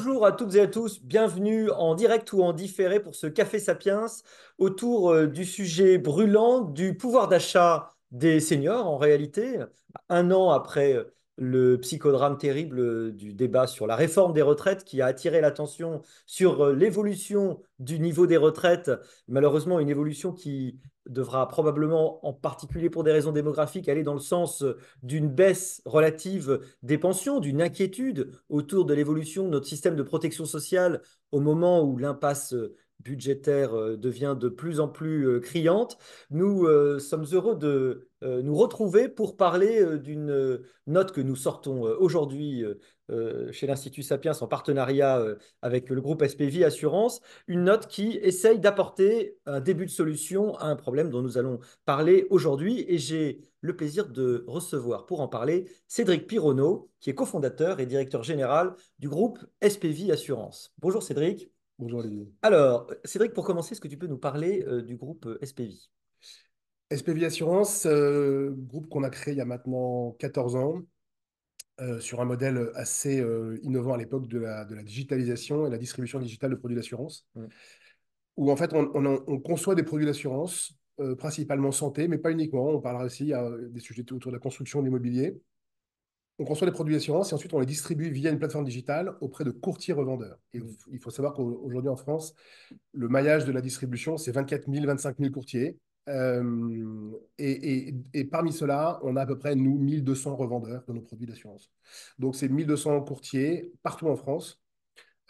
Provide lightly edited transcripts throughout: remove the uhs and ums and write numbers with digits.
Bonjour à toutes et à tous, bienvenue en direct ou en différé pour ce Café Sapiens autour du sujet brûlant du pouvoir d'achat des seniors en réalité. Un an après le psychodrame terrible du débat sur la réforme des retraites qui a attiré l'attention sur l'évolution du niveau des retraites, malheureusement une évolution qui devra probablement, en particulier pour des raisons démographiques, aller dans le sens d'une baisse relative des pensions, d'une inquiétude autour de l'évolution de notre système de protection sociale au moment où l'impasse budgétaire devient de plus en plus criante. Nous sommes heureux de nous retrouver pour parler d'une note que nous sortons aujourd'hui chez l'Institut Sapiens en partenariat avec le groupe SPV Assurance, une note qui essaye d'apporter un début de solution à un problème dont nous allons parler aujourd'hui. Et j'ai le plaisir de recevoir pour en parler Cédric Pironneau, qui est cofondateur et directeur général du groupe SPV Assurance. Bonjour Cédric. Bonjour Olivier. Alors, Cédric, pour commencer, est-ce que tu peux nous parler du groupe SPV? SPV Assurance, groupe qu'on a créé il y a maintenant 14 ans, sur un modèle assez innovant à l'époque de la digitalisation et la distribution digitale de produits d'assurance, Mm. où en fait on conçoit des produits d'assurance, principalement santé, mais pas uniquement. On parlera aussi des sujets autour de la construction de l'immobilier. On conçoit des produits d'assurance et ensuite on les distribue via une plateforme digitale auprès de courtiers revendeurs. Et Mm. il faut savoir qu'aujourd'hui en France, le maillage de la distribution, c'est 24 000, 25 000 courtiers. Et parmi ceux-là, on a à peu près, nous, 1200 revendeurs de nos produits d'assurance. Donc, ces 1200 courtiers, partout en France,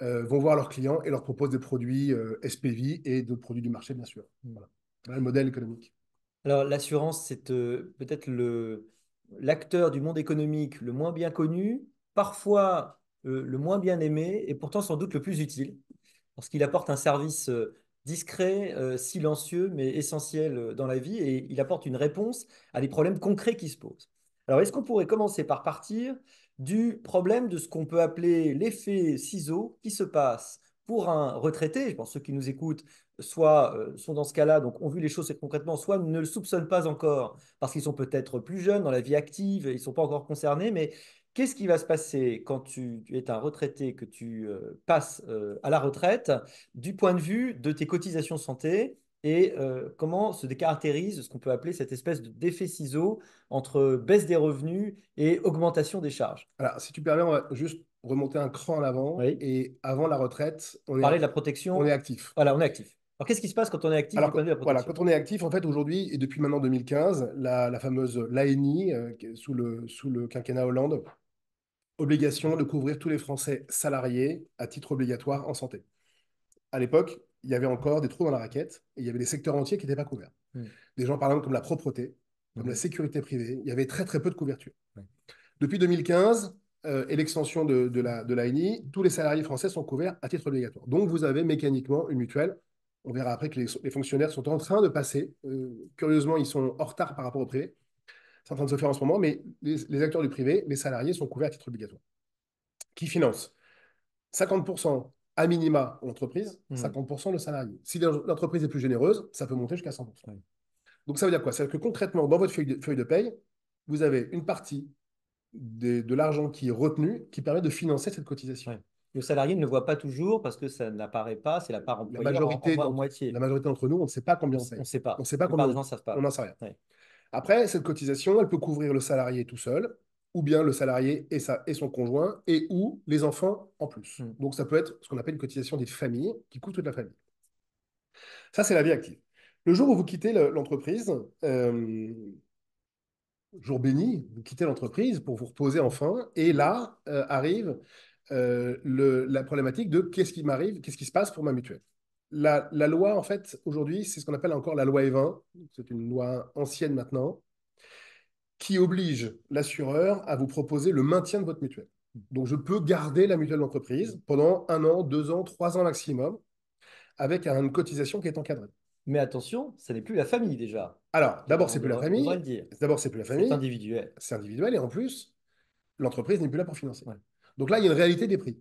vont voir leurs clients et leur proposent des produits SPV et d'autres produits du marché, bien sûr. Mm. Voilà. Voilà le modèle économique. Alors, l'assurance, c'est peut-être l'acteur du monde économique le moins bien connu, parfois le moins bien aimé, et pourtant sans doute le plus utile, parce qu'il apporte un service discret, silencieux, mais essentiel dans la vie, et il apporte une réponse à des problèmes concrets qui se posent. Alors, est-ce qu'on pourrait commencer par partir du problème de ce qu'on peut appeler l'effet ciseau qui se passe pour un retraité? Je pense que ceux qui nous écoutent soit sont dans ce cas-là, donc ont vu les choses concrètement, soit ne le soupçonnent pas encore parce qu'ils sont peut-être plus jeunes dans la vie active, ils ne sont pas encore concernés, mais qu'est-ce qui va se passer quand tu es un retraité, que tu passes à la retraite, du point de vue de tes cotisations santé et comment se décaractérise ce qu'on peut appeler cette espèce d'effet ciseau entre baisse des revenus et augmentation des charges? Alors, si tu permets, on va juste remonter un cran en avant. Oui, Et avant la retraite, parler de la on est protection. actif. Voilà, on est actif. Alors, qu'est-ce qui se passe quand on est actif du Alors, point de vue de la voilà, protection? quand on est actif, en fait, aujourd'hui, et depuis maintenant 2015, la fameuse l'ANI, qui est sous le quinquennat Hollande, obligation de couvrir tous les Français salariés à titre obligatoire en santé. À l'époque, il y avait encore des trous dans la raquette et il y avait des secteurs entiers qui n'étaient pas couverts. Mm. Des gens, par exemple, comme la propreté, comme la Mhm. sécurité privée, il y avait très, très peu de couverture. Ouais. Depuis 2015 et l'extension de l'ANI, tous les salariés français sont couverts à titre obligatoire. Donc, vous avez mécaniquement une mutuelle. On verra après que les fonctionnaires sont en train de passer. Curieusement, ils sont en retard par rapport au privé. C'est en train de se faire en ce moment, mais les acteurs du privé, les salariés sont couverts à titre obligatoire. Qui finance 50% à minima l'entreprise, Mm. 50% le salarié. Si l'entreprise est plus généreuse, ça peut monter jusqu'à 100%. Ouais. Donc ça veut dire quoi? Ça veut dire que concrètement, dans votre feuille de paye, vous avez une partie de l'argent qui est retenu qui permet de financer cette cotisation. Ouais. Le salarié ne le voit pas toujours parce que ça n'apparaît pas, c'est la part La employeur majorité en d'entre, moitié. la majorité d'entre nous, on ne sait pas combien on On paye. ne sait On ne pas. sait La pas plupart combien des gens ne savent on pas. n'en sait rien. Ouais. Après, cette cotisation, elle peut couvrir le salarié tout seul, ou bien le salarié et son conjoint, et ou les enfants en plus. Mm. Donc ça peut être ce qu'on appelle une cotisation des familles, qui couvre toute la famille. Ça, c'est la vie active. Le jour où vous quittez l'entreprise, jour béni, vous quittez l'entreprise pour vous reposer enfin, et là arrive la problématique de qu'est-ce qui m'arrive, qu'est-ce qui se passe pour ma mutuelle. La loi, en fait, aujourd'hui, c'est ce qu'on appelle encore la loi Evin, c'est une loi ancienne maintenant, qui oblige l'assureur à vous proposer le maintien de votre mutuelle. Donc, je peux garder la mutuelle d'entreprise pendant 1 an, 2 ans, 3 ans maximum, avec une cotisation qui est encadrée. Mais attention, ce n'est plus la famille déjà. Alors, d'abord, c'est plus la On devrait famille. le dire. D'abord, c'est plus la C'est famille. individuel. C'est individuel. Et en plus, l'entreprise n'est plus là pour financer. Ouais. Donc là, il y a une réalité des prix.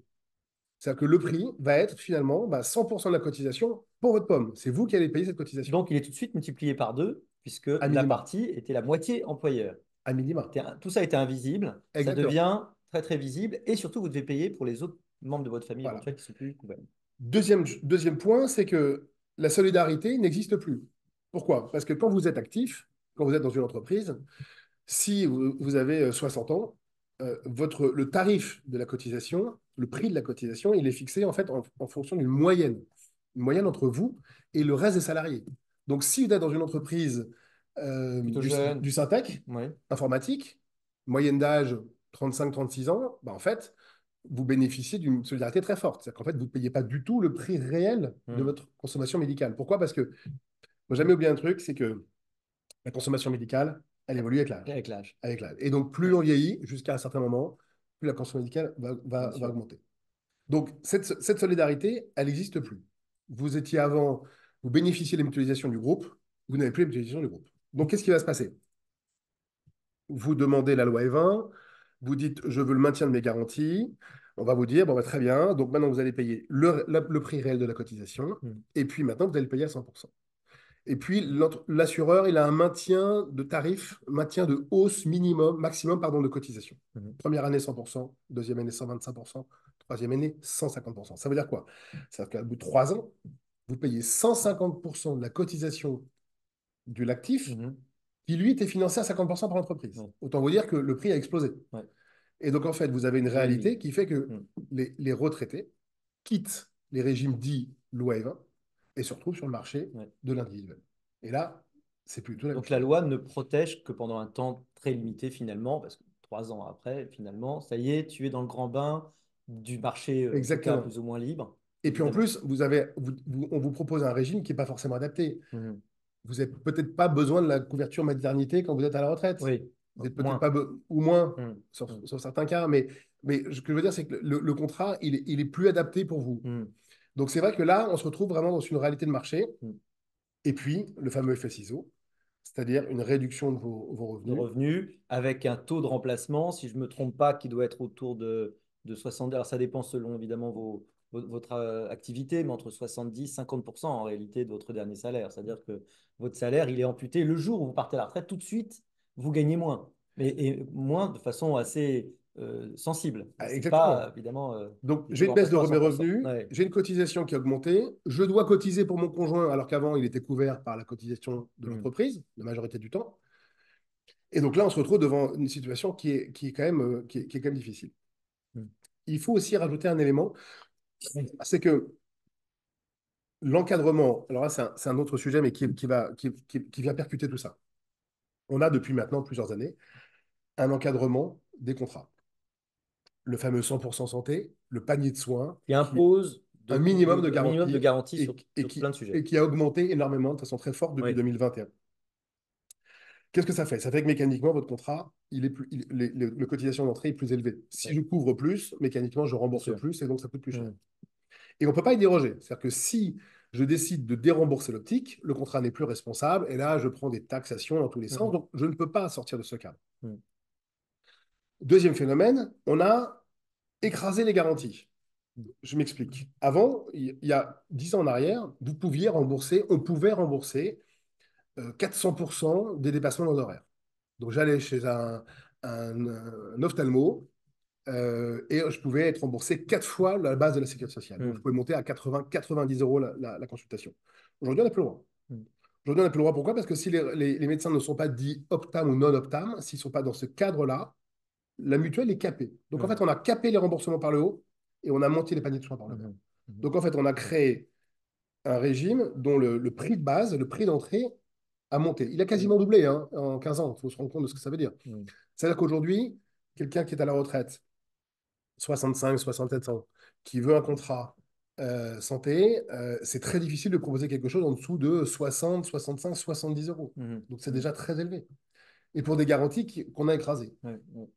C'est-à-dire que le prix va être finalement 100% de la cotisation pour votre pomme. C'est vous qui allez payer cette cotisation. Donc, il est tout de suite multiplié par deux puisque À la minima. partie était la moitié employeur. À minima. Tout ça était invisible. Ça Exactement. devient très, très visible. Et surtout, vous devez payer pour les autres membres de votre famille Voilà. éventuels qui sont plus couverts. Deuxième point, c'est que la solidarité n'existe plus. Pourquoi? Parce que quand vous êtes actif, quand vous êtes dans une entreprise, si vous avez 60 ans, le tarif de la cotisation, le prix de la cotisation, il est fixé en fait en fonction une moyenne entre vous et le reste des salariés. Donc, si vous êtes dans une entreprise Plutôt jeune. du Syntec, Oui. informatique, moyenne d'âge 35-36 ans, bah, en fait, vous bénéficiez d'une solidarité très forte. C'est-à-dire qu'en fait, vous ne payez pas du tout le prix réel de Hmm. votre consommation médicale. Pourquoi? Parce que, moi, jamais oublié un truc, c'est que la consommation médicale, elle évolue avec l'âge. Avec l'âge. Avec l'âge. Et donc, plus Ouais, on vieillit, jusqu'à un certain moment, plus la consommation médicale bien va sûr. augmenter. Donc, cette solidarité, elle n'existe plus. Vous étiez avant, vous bénéficiez des mutualisations du groupe, vous n'avez plus les mutualisations du groupe. Donc, qu'est-ce qui va se passer? Vous demandez la loi E20, vous dites je veux le maintien de mes garanties, on va vous dire bon, bah, très bien, donc maintenant vous allez payer le prix réel de la cotisation, Hmm. et puis maintenant vous allez le payer à 100%. Et puis l'assureur, il a un maintien de tarif, maintien de hausse minimum, maximum pardon, de cotisation. Mhm. Première année 100%, deuxième année 125%, troisième année 150%. Ça veut dire quoi? Ça veut dire qu'à bout de 3 ans, vous payez 150% de la cotisation de l'actif Mhm. qui, lui, était financé à 50% par l'entreprise. Ouais, Autant vous dire que le prix a explosé. ouais. Et donc, en fait, vous avez une Oui, oui. réalité qui fait que Hmm. les retraités quittent les régimes dits loi Evin et se retrouvent sur le marché Ouais. de l'individuel. Et là, c'est plutôt la même Donc la chose. loi ne protège que pendant un temps très limité finalement, parce que 3 ans après, finalement, ça y est, tu es dans le grand bain du marché, en tout cas Exactement. plus ou moins libre, Et puis en évidemment. plus, on vous propose un régime qui n'est pas forcément adapté. Mhm. Vous n'avez peut-être pas besoin de la couverture maternité quand vous êtes à la retraite. Oui, Vous n'êtes peut-être moins. pas, ou moins, Mhm. Mhm. sur certains cas, mais ce que je veux dire, c'est que le contrat, il est plus adapté pour vous. Mhm. Donc c'est vrai que là, on se retrouve vraiment dans une réalité de marché. Mhm. Et puis, le fameux effet ciseau, c'est-à-dire une réduction de vos De revenus. revenus avec un taux de remplacement, si je ne me trompe pas, qui doit être autour de 70. Alors ça dépend selon évidemment votre activité, mais entre 70 et 50% en réalité de votre dernier salaire. C'est-à-dire que votre salaire, il est amputé le jour où vous partez à la retraite, tout de suite, vous gagnez moins. Mais et moins de façon assez sensible. Ah, C'est exactement. pas évidemment Donc, du taux j'ai de une baisse de remplacement à mes 100%. revenus, Ouais. j'ai une cotisation qui a augmenté, je dois cotiser pour mon conjoint alors qu'avant, il était couvert par la cotisation de Mm. l'entreprise, la majorité du temps. Et donc là, on se retrouve devant une situation qui est quand même, qui est quand même difficile. Mm. Il faut aussi rajouter un élément, c'est que l'encadrement, alors là, c'est un autre sujet, mais qui vient percuter tout ça. On a depuis maintenant plusieurs années un encadrement des contrats. Le fameux 100% santé, le panier de soins, Qui impose un minimum de un minimum de garantie garantie sur plein de et sujets. qui a augmenté énormément de façon très forte depuis Oui, 2021. Qu'est-ce que ça fait? Ça fait que mécaniquement, votre contrat, le cotisation d'entrée est plus élevé. Si oui, je couvre plus, mécaniquement, je bien rembourse sûr. plus et donc ça coûte plus cher. Mm. Et on ne peut pas y déroger. C'est-à-dire que si je décide de dérembourser l'optique, le contrat n'est plus responsable et là, je prends des taxations dans tous les sens. Mm. Donc, je ne peux pas sortir de ce cadre. Mm. Deuxième phénomène, on a écrasé les garanties. Je m'explique. Avant, il y a 10 ans en arrière, on pouvait rembourser 400% des dépassements d'honoraires. Donc j'allais chez un ophtalmo et je pouvais être remboursé 4 fois la base de la sécurité sociale. Donc je Mm. pouvais monter à 80-90 euros la consultation. Aujourd'hui, on n'a plus le droit. Mm. Aujourd'hui, on n'a plus le droit. Pourquoi? Parce que si les médecins ne sont pas dits optam ou non optam, s'ils ne sont pas dans ce cadre-là, la mutuelle est capée. Donc en Mm. fait, on a capé les remboursements par le haut et on a monté les paniers de soins par le bas. Mhm. Mhm. Donc en fait, on a créé un régime dont le prix de base, le prix d'entrée a monté. Il a Mm. quasiment doublé hein, en 15 ans. Il faut se rendre compte de ce que ça veut dire. Mm. C'est-à-dire qu'aujourd'hui, quelqu'un qui est à la retraite, 65, 67 ans, qui veut un contrat santé, c'est très difficile de proposer quelque chose en dessous de 60, 65, 70 euros. Mhm. Donc c'est Mm. déjà très élevé. Et pour des garanties qu'on a écrasées. Ouais, ouais.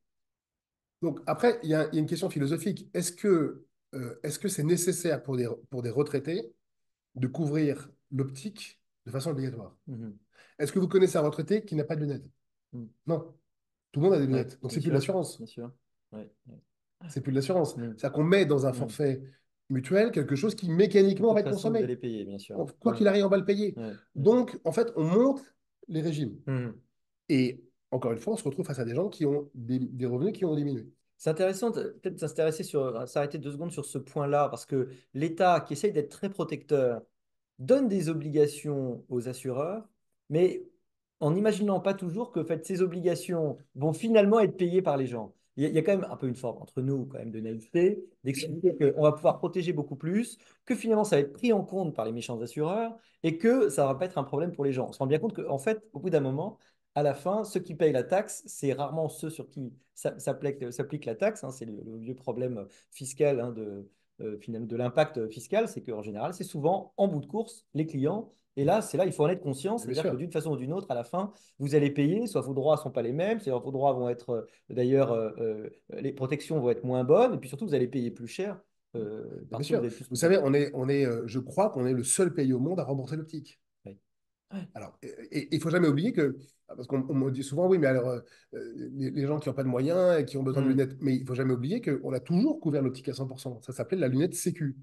Donc après, il y a une question philosophique. Est-ce que c'est nécessaire pour des retraités de couvrir l'optique de façon obligatoire? Mhm. Est-ce que vous connaissez un retraité qui n'a pas de lunettes? Mm. Non, tout le monde a des Ouais, lunettes. Donc bien c'est plus de sûr, l'assurance. bien sûr. Ouais, ouais. C'est plus de l'assurance. Mm. C'est-à-dire qu'on met dans un Mm. forfait mutuel quelque chose qui De mécaniquement va toute être façon, vous consommé. allez payer, bien sûr. Quoi Mm. qu'il arrive, on va le payer. Ouais, ouais. Donc, en fait, on monte les régimes. Mm. Et encore une fois, on se retrouve face à des gens qui ont des revenus qui ont diminué. C'est intéressant peut-être de s'arrêter 2 secondes sur ce point-là, parce que l'État, qui essaye d'être très protecteur, donne des obligations aux assureurs, mais en n'imaginant pas toujours que en fait, ces obligations vont finalement être payées par les gens. Il y a quand même un peu une forme entre nous quand même de naïveté, d'expliquer qu'on va pouvoir protéger beaucoup plus, que finalement ça va être pris en compte par les méchants assureurs et que ça ne va pas être un problème pour les gens. On se rend bien compte qu'en fait, au bout d'un moment, à la fin, ceux qui payent la taxe, c'est rarement ceux sur qui s'applique la taxe, hein. C'est le vieux problème fiscal, hein, finalement, de l'impact fiscal, c'est qu'en général, c'est souvent en bout de course les clients. Et là, c'est là, il faut en être conscient, Bien c'est-à-dire que sûr, d'une façon ou d'une autre, à la fin, vous allez payer, soit vos droits ne sont pas les mêmes, c'est-à-dire vos droits vont être, d'ailleurs, les protections vont être moins bonnes, et puis surtout, vous allez payer plus cher bien parce que vous sûr. êtes plus Vous savez, protégé. je crois qu'on est le seul pays au monde à rembourser l'optique. Oui. Ouais. Alors, et il faut jamais oublier que, parce qu'on me dit souvent, oui, mais alors, les gens qui n'ont pas de moyens et qui ont besoin de Hmm. lunettes, mais il faut jamais oublier qu'on a toujours couvert l'optique à 100%. Ça s'appelait la lunette Sécu.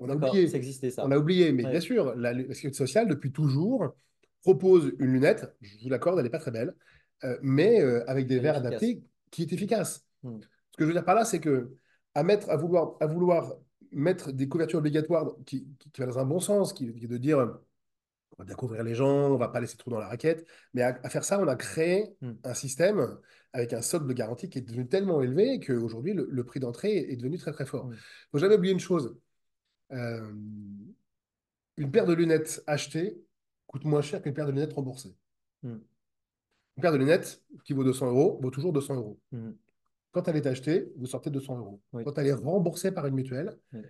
On a D'accord, ça oublié. existait On ça. a oublié, mais bien Ouais. sûr, la Sécurité sociale, depuis toujours, propose une lunette, je vous l'accorde, elle n'est pas très belle, mais avec des Elle est verres efficace. adaptés qui est efficace. Hmm. Ce que je veux dire par là, c'est que à vouloir mettre des couvertures obligatoires qui va dans un bon sens, qui est de dire on va bien couvrir les gens, on va pas laisser trop dans la raquette, mais à faire ça, on a créé Hmm. un système avec un socle de garantie qui est devenu tellement élevé qu'aujourd'hui, le prix d'entrée est devenu très très fort. Hmm. Il ne faut jamais oublier une chose. Euh, une paire de lunettes achetées coûte moins cher qu'une paire de lunettes remboursées. Hmm. Une paire de lunettes qui vaut 200 euros vaut toujours 200 euros. Hmm. Quand elle est achetée, vous sortez 200 euros. Oui. Quand elle est remboursée par une mutuelle, Oui.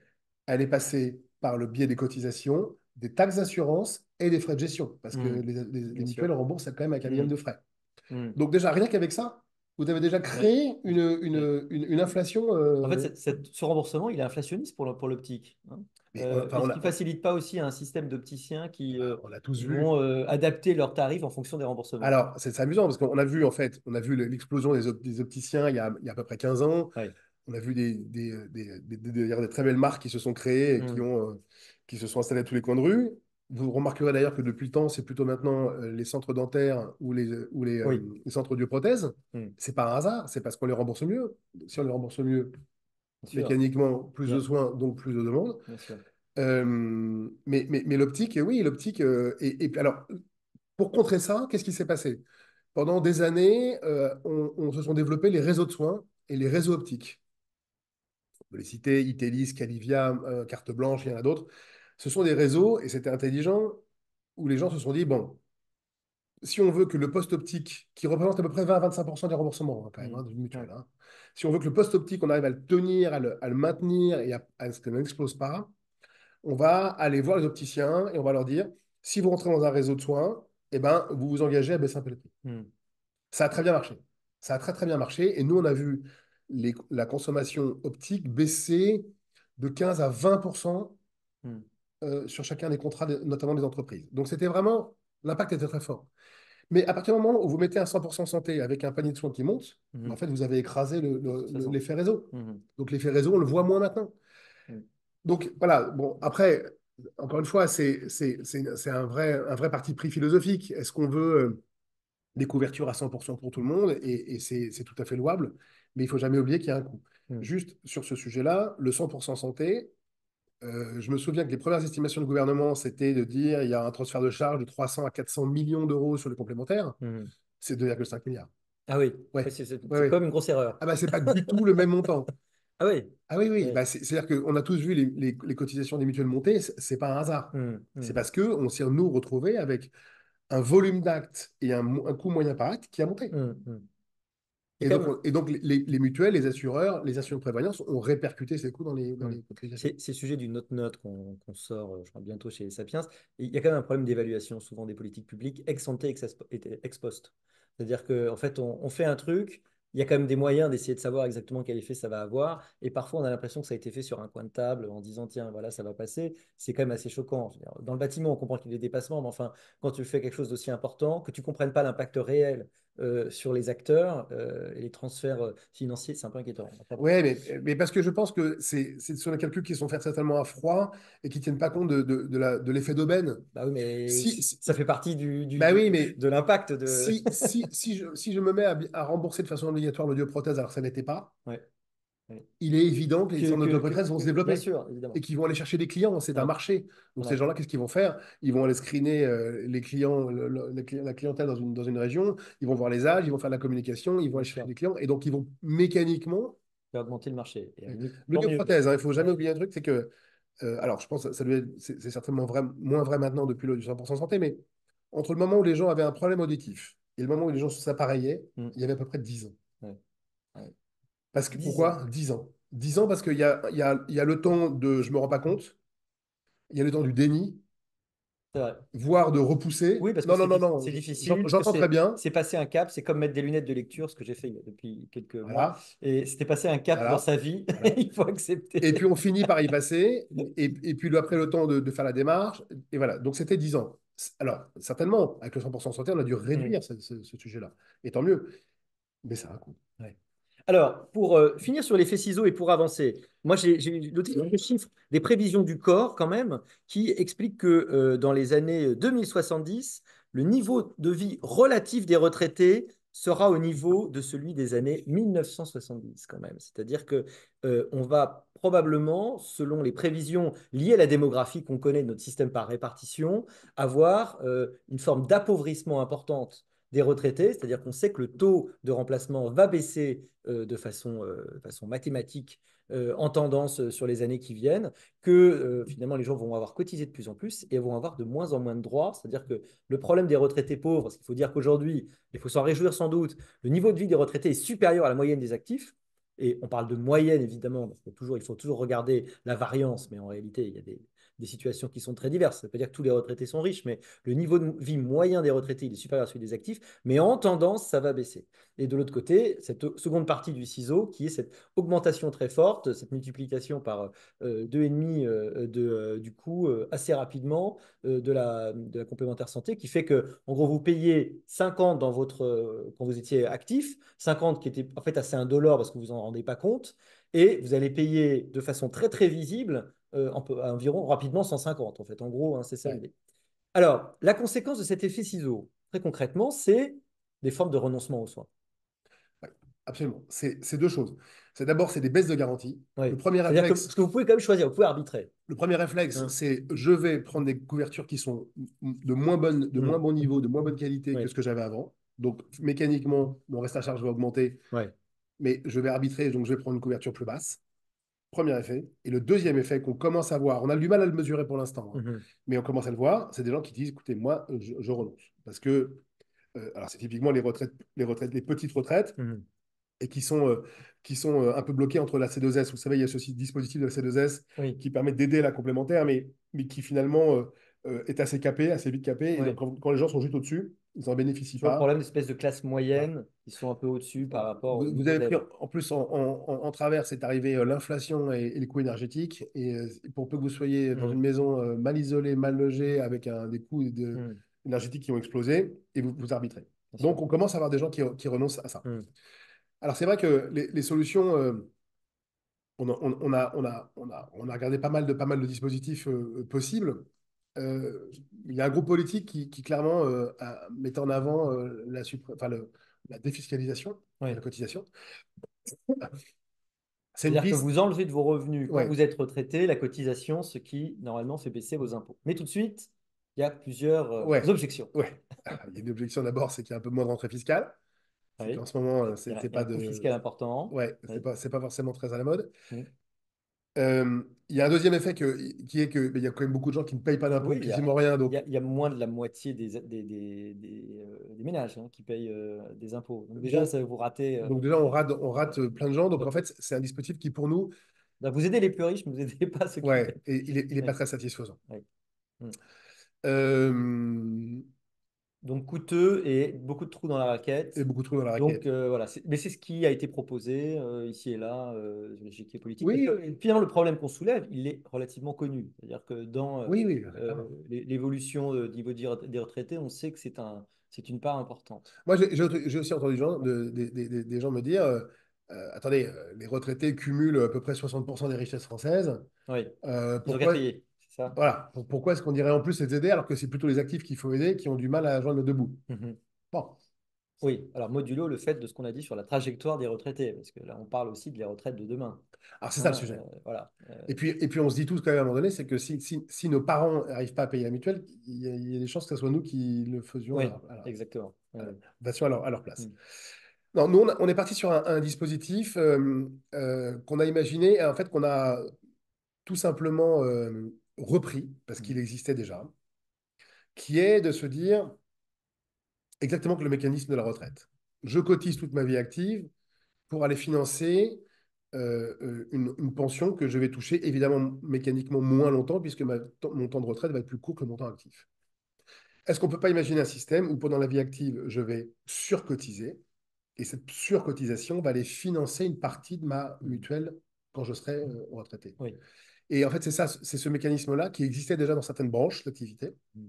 elle est passée par le biais des cotisations, des taxes d'assurance et des frais de gestion, parce que Hmm. les Bien sûr. mutuelles remboursent quand même avec un Hmm. minimum de frais. Hmm. Donc déjà, rien qu'avec ça, vous avez déjà Ouais. créé Ouais. une inflation. En fait, ce remboursement, il est inflationniste pour l'optique, hein. Mais enfin, Est-ce qu'il ne facilite pas aussi un système d'opticiens qui on a tous vu. vont adapter leurs tarifs en fonction des remboursements? Alors, c'est amusant parce qu'on a vu, en fait, on a vu l'explosion des opticiens il y a à peu près 15 ans. Oui. On a vu des très belles marques qui se sont créées et Hmm. qui se sont installées à tous les coins de rue. Vous remarquerez d'ailleurs que depuis le temps, c'est plutôt maintenant les centres dentaires ou Oui. les centres audioprothèses. Hmm. C'est pas un hasard, c'est parce qu'on les rembourse mieux. Si on les rembourse mieux, Bien sûr. mécaniquement, plus de Bien, soins, donc plus de demandes. bien sûr. Mais l'optique, oui, l'optique. Alors, pour contrer ça, qu'est-ce qui s'est passé? Pendant des années, on se sont développés les réseaux de soins et les réseaux optiques. On peut les citer, Itelis, Calivia, Carte Blanche, il y en a d'autres. Ce sont des réseaux, et c'était intelligent, où les gens se sont dit, bon, si on veut que le poste optique, qui représente à peu près 20 à 25% des remboursements, hein, quand même, Hmm. hein, d'une Ouais. mutuelle, hein, si on veut que le poste optique, on arrive à le tenir, à le maintenir et à ce qu'il n'explose pas, on va aller voir les opticiens et on va leur dire, si vous rentrez dans un réseau de soins, eh ben, vous vous engagez à baisser un peu le prix. Hmm. Ça a très bien marché. Ça a très très bien marché. Et nous, on a vu la consommation optique baisser de 15 à 20% Hmm. sur chacun des contrats, notamment des entreprises. Donc c'était vraiment, l'impact était très fort. Mais à partir du moment où vous mettez un 100% santé avec un panier de soins qui monte, ben, en Hmm. fait, vous avez écrasé De toute façon. l'effet réseau. Hmm. Donc l'effet réseau, on le voit moins maintenant. Hmm. Donc voilà, bon, après, encore une fois, c'est un vrai parti pris philosophique. Est-ce qu'on veut des couvertures à 100% pour tout le monde, et c'est tout à fait louable, mais il faut jamais oublier qu'il y a un coût. Hmm. Juste sur ce sujet-là, le 100% santé, je me souviens que les premières estimations du gouvernement, c'était de dire il y a un transfert de charge de 300 à 400 millions d'euros sur le complémentaire, Hmm. c'est 2,5 milliards. Ah oui, Ouais, oui, c'est ouais, c'est ouais. comme une grosse erreur. Ah bah c'est pas du tout le même montant. Ah oui. Ah oui, oui, Oui. bah, c'est-à-dire qu'on a tous vu les cotisations des mutuelles monter, c'est pas un hasard. Hmm. C'est Hmm. parce qu'on s'est, nous, retrouvés avec un volume d'actes et un coût moyen par acte qui a monté. Hmm. Hmm. Il y Et a quand donc, même les mutuelles, les assureurs, les assurances de prévoyance ont répercuté ces coûts dans les, dans Hmm. les cotisations. C'est le sujet d'une autre note qu'on sort, je crois, bientôt chez Sapiens. Et il y a quand même un problème d'évaluation souvent des politiques publiques ex ante et ex post. C'est-à-dire qu'en fait, on fait un truc, il y a quand même des moyens d'essayer de savoir exactement quel effet ça va avoir. Et parfois, on a l'impression que ça a été fait sur un coin de table en disant, tiens, voilà, ça va passer. C'est quand même assez choquant. Je veux dire, dans le bâtiment, on comprend qu'il y a des dépassements, mais enfin, quand tu fais quelque chose d'aussi important, que tu ne comprennes pas l'impact réel sur les acteurs et les transferts financiers, c'est un peu inquiétant. Enfin, bon. Oui, mais parce que je pense que c'est sur les calculs qui sont faits certainement à froid et qui ne tiennent pas compte de l'effet d'aubaine. Bah oui, mais Si, si- ça fait partie Bah oui, mais de l'impact de. si je me mets à rembourser de façon obligatoire l'audioprothèse alors que ça n'était pas, Ouais. oui. il est évident que les centres d'auto-retraite vont se Bien développer sûr, et évidemment. qu'ils vont aller chercher des clients. C'est un Ouais, marché. Donc, ces ouais, gens-là, qu'est-ce qu'ils vont faire? Ils vont aller screener les clients, la clientèle dans une région. Ils vont voir les âges, ils vont faire de la communication, ils vont bien aller chercher sûr. des clients. Et donc, ils vont mécaniquement. Faire augmenter le marché. Et à la limite, tant mieux. L'audioprothèse, hein, il ne faut jamais oublier un truc, c'est que alors, je pense que c'est certainement moins vrai maintenant depuis le 100% santé, mais entre le moment où les gens avaient un problème auditif et le moment où les gens s'appareillaient, Mm. il y avait à peu près 10 ans. Ouais, ouais. Parce que, 10 ans. pourquoi 10 ans. 10 ans parce qu'il y a le temps de je me rends pas compte, il y a le temps du déni, C'est vrai. voire de repousser. Oui, parce que Non, non, non, non, c'est difficile, que j'entends très bien. c'est passer un cap, c'est comme mettre des lunettes de lecture, ce que j'ai fait depuis quelques mois, Voilà, et c'était passer un cap dans voilà, sa vie, voilà. il faut Et puis accepter. on finit par y passer, et puis après le temps de faire la démarche, et voilà. Donc c'était 10 ans. Alors, certainement, avec le 100% santé, on a dû Mm. réduire ce sujet-là. Et tant mieux. Mais ça a un coût. Ouais. Alors, pour finir sur l'effet ciseau et pour avancer, moi j'ai noté quelques chiffres des prévisions du corps quand même qui expliquent que dans les années 2070, le niveau de vie relatif des retraités sera au niveau de celui des années 1970 quand même. C'est-à-dire que on va probablement, selon les prévisions liées à la démographie qu'on connaît de notre système par répartition, avoir une forme d'appauvrissement importante des retraités, c'est-à-dire qu'on sait que le taux de remplacement va baisser de façon mathématique en tendance sur les années qui viennent, que finalement les gens vont avoir cotisé de plus en plus et vont avoir de moins en moins de droits. C'est-à-dire que le problème des retraités pauvres, parce qu'il faut dire qu'aujourd'hui, il faut s'en réjouir sans doute, le niveau de vie des retraités est supérieur à la moyenne des actifs. Et on parle de moyenne, évidemment, parce il faut toujours regarder la variance, mais en réalité, il y a des situations qui sont très diverses. Ça ne veut pas dire que tous les retraités sont riches, mais le niveau de vie moyen des retraités il est supérieur à celui des actifs, mais en tendance, ça va baisser. Et de l'autre côté, cette seconde partie du ciseau, qui est cette augmentation très forte, cette multiplication par 2,5 du coût assez rapidement de la complémentaire santé, qui fait que, en gros, vous payez 50 quand vous étiez actif, 50 qui était en fait assez indolore parce que vous en rendez pas compte, et vous allez payer de façon très très visible environ rapidement 150 en fait. En gros, hein, c'est ça Ouais, l'idée. Alors, la conséquence de cet effet ciseau, très concrètement, c'est des formes de renoncement aux soins. ouais, absolument. C'est deux choses. D'abord, c'est des baisses de garantie. Oui. C'est-à-dire que, parce que vous pouvez quand même choisir, vous pouvez arbitrer. Le premier réflexe, Hein. c'est je vais prendre des couvertures qui sont de moins Mm. bon niveau, de moins bonne qualité que Oui. ce que j'avais avant. Donc, mécaniquement, mon reste à charge va augmenter, Ouais. mais je vais arbitrer, donc je vais prendre une couverture plus basse. Premier effet. Et le deuxième effet qu'on commence à voir, on a du mal à le mesurer pour l'instant, hein, Mhm. mais on commence à le voir, c'est des gens qui disent, écoutez, moi, je renonce. Parce que, alors c'est typiquement les petites retraites, Mhm. et qui sont un peu bloqués entre la C2S. Vous savez, il y a ce dispositif de la C2S Oui. qui permet d'aider la complémentaire, mais qui finalement est assez capé, assez vite capé. Et donc, Oui. quand les gens sont juste au-dessus, ils n'en bénéficient Toujours le pas. problème d'espèces de classes Voilà. moyennes qui sont un peu au-dessus par Voilà. rapport au Vous niveau avez de pris l'aide. en plus en travers, c'est arrivé l'inflation et les coûts énergétiques. Et pour peu que vous soyez dans une Mhm. maison mal isolée, mal logée, avec des coûts Mhm. énergétiques qui ont explosé, et vous arbitrez. Bien sûr. Donc, on commence à avoir des gens qui renoncent à ça. Mhm. Alors, c'est vrai que les solutions, on a regardé pas mal de dispositifs possibles. Euh, il y a un groupe politique qui clairement mettait en avant la défiscalisation de Oui. la cotisation. C'est une C'est-à-dire que piste. vous enlevez de vos revenus quand Ouais, vous êtes retraité la cotisation, ce qui normalement fait baisser vos impôts. Mais tout de suite, il y a plusieurs ouais, objections. ouais. Alors, il y a une objection d'abord, c'est qu'il y a un peu moins de rentrée fiscale. C'est Oui. qu'en ce moment, Il c'est y a pas un coût fiscal de. important. Ouais, Oui. c'est pas forcément très à la mode. Mm. Il y a un deuxième effet qui est que il y a quand même beaucoup de gens qui ne payent pas d'impôts, Oui, quasiment rien. Donc, il y a moins de la moitié des ménages qui payent des impôts. Donc déjà, donc, ça, vous ratez. donc déjà, on rate plein de gens. Donc en fait, c'est un dispositif qui pour nous, Donc, vous aidez les plus riches, mais vous n'aidez pas ceux qui ouais, payent. et il est pas Oui, très satisfaisant. oui. Mm. Euh, Donc coûteux et beaucoup de trous dans la et raquette. beaucoup trop dans la Donc raquette. voilà, mais c'est ce qui a été proposé ici et là sur l'échiquier politique. Parce Oui, que finalement, le problème qu'on soulève, il est relativement connu. C'est-à-dire que dans oui, oui, clairement. l'évolution du niveau des retraités, on sait que c'est une part importante. Moi, j'ai aussi entendu des gens me dire, attendez, les retraités cumulent à peu près 60% des richesses françaises. Oui, ils ont qu'à Pourquoi, payer, c'est ça? voilà, pourquoi est-ce qu'on dirait en plus les aider alors que c'est plutôt les actifs qu'il faut aider qui ont du mal à joindre le debout? Mhm. Bon. Oui, alors modulo le fait de ce qu'on a dit sur la trajectoire des retraités, parce que là, on parle aussi de les retraites de demain. Alors, c'est ça le Hein, sujet. voilà. Et puis, on se dit tous quand même à un moment donné, c'est que si nos parents n'arrivent pas à payer la mutuelle, il y a des chances que ce soit nous qui le faisions Oui, exactement. Oui, oui. version à leur place. Mm, Non, nous, on est parti sur un dispositif qu'on a imaginé, en fait, qu'on a tout simplement repris, parce mm, qu'il existait déjà, qui est de se dire exactement que le mécanisme de la retraite. Je cotise toute ma vie active pour aller financer une pension que je vais toucher, évidemment, mécaniquement moins longtemps, puisque mon temps de retraite va être plus court que mon temps actif. Est-ce qu'on ne peut pas imaginer un système où pendant la vie active, je vais surcotiser, et cette surcotisation va aller financer une partie de ma mm. mutuelle quand je serai retraité? Oui. Et en fait, c'est ça, c'est ce mécanisme-là qui existait déjà dans certaines branches d'activité, Mm,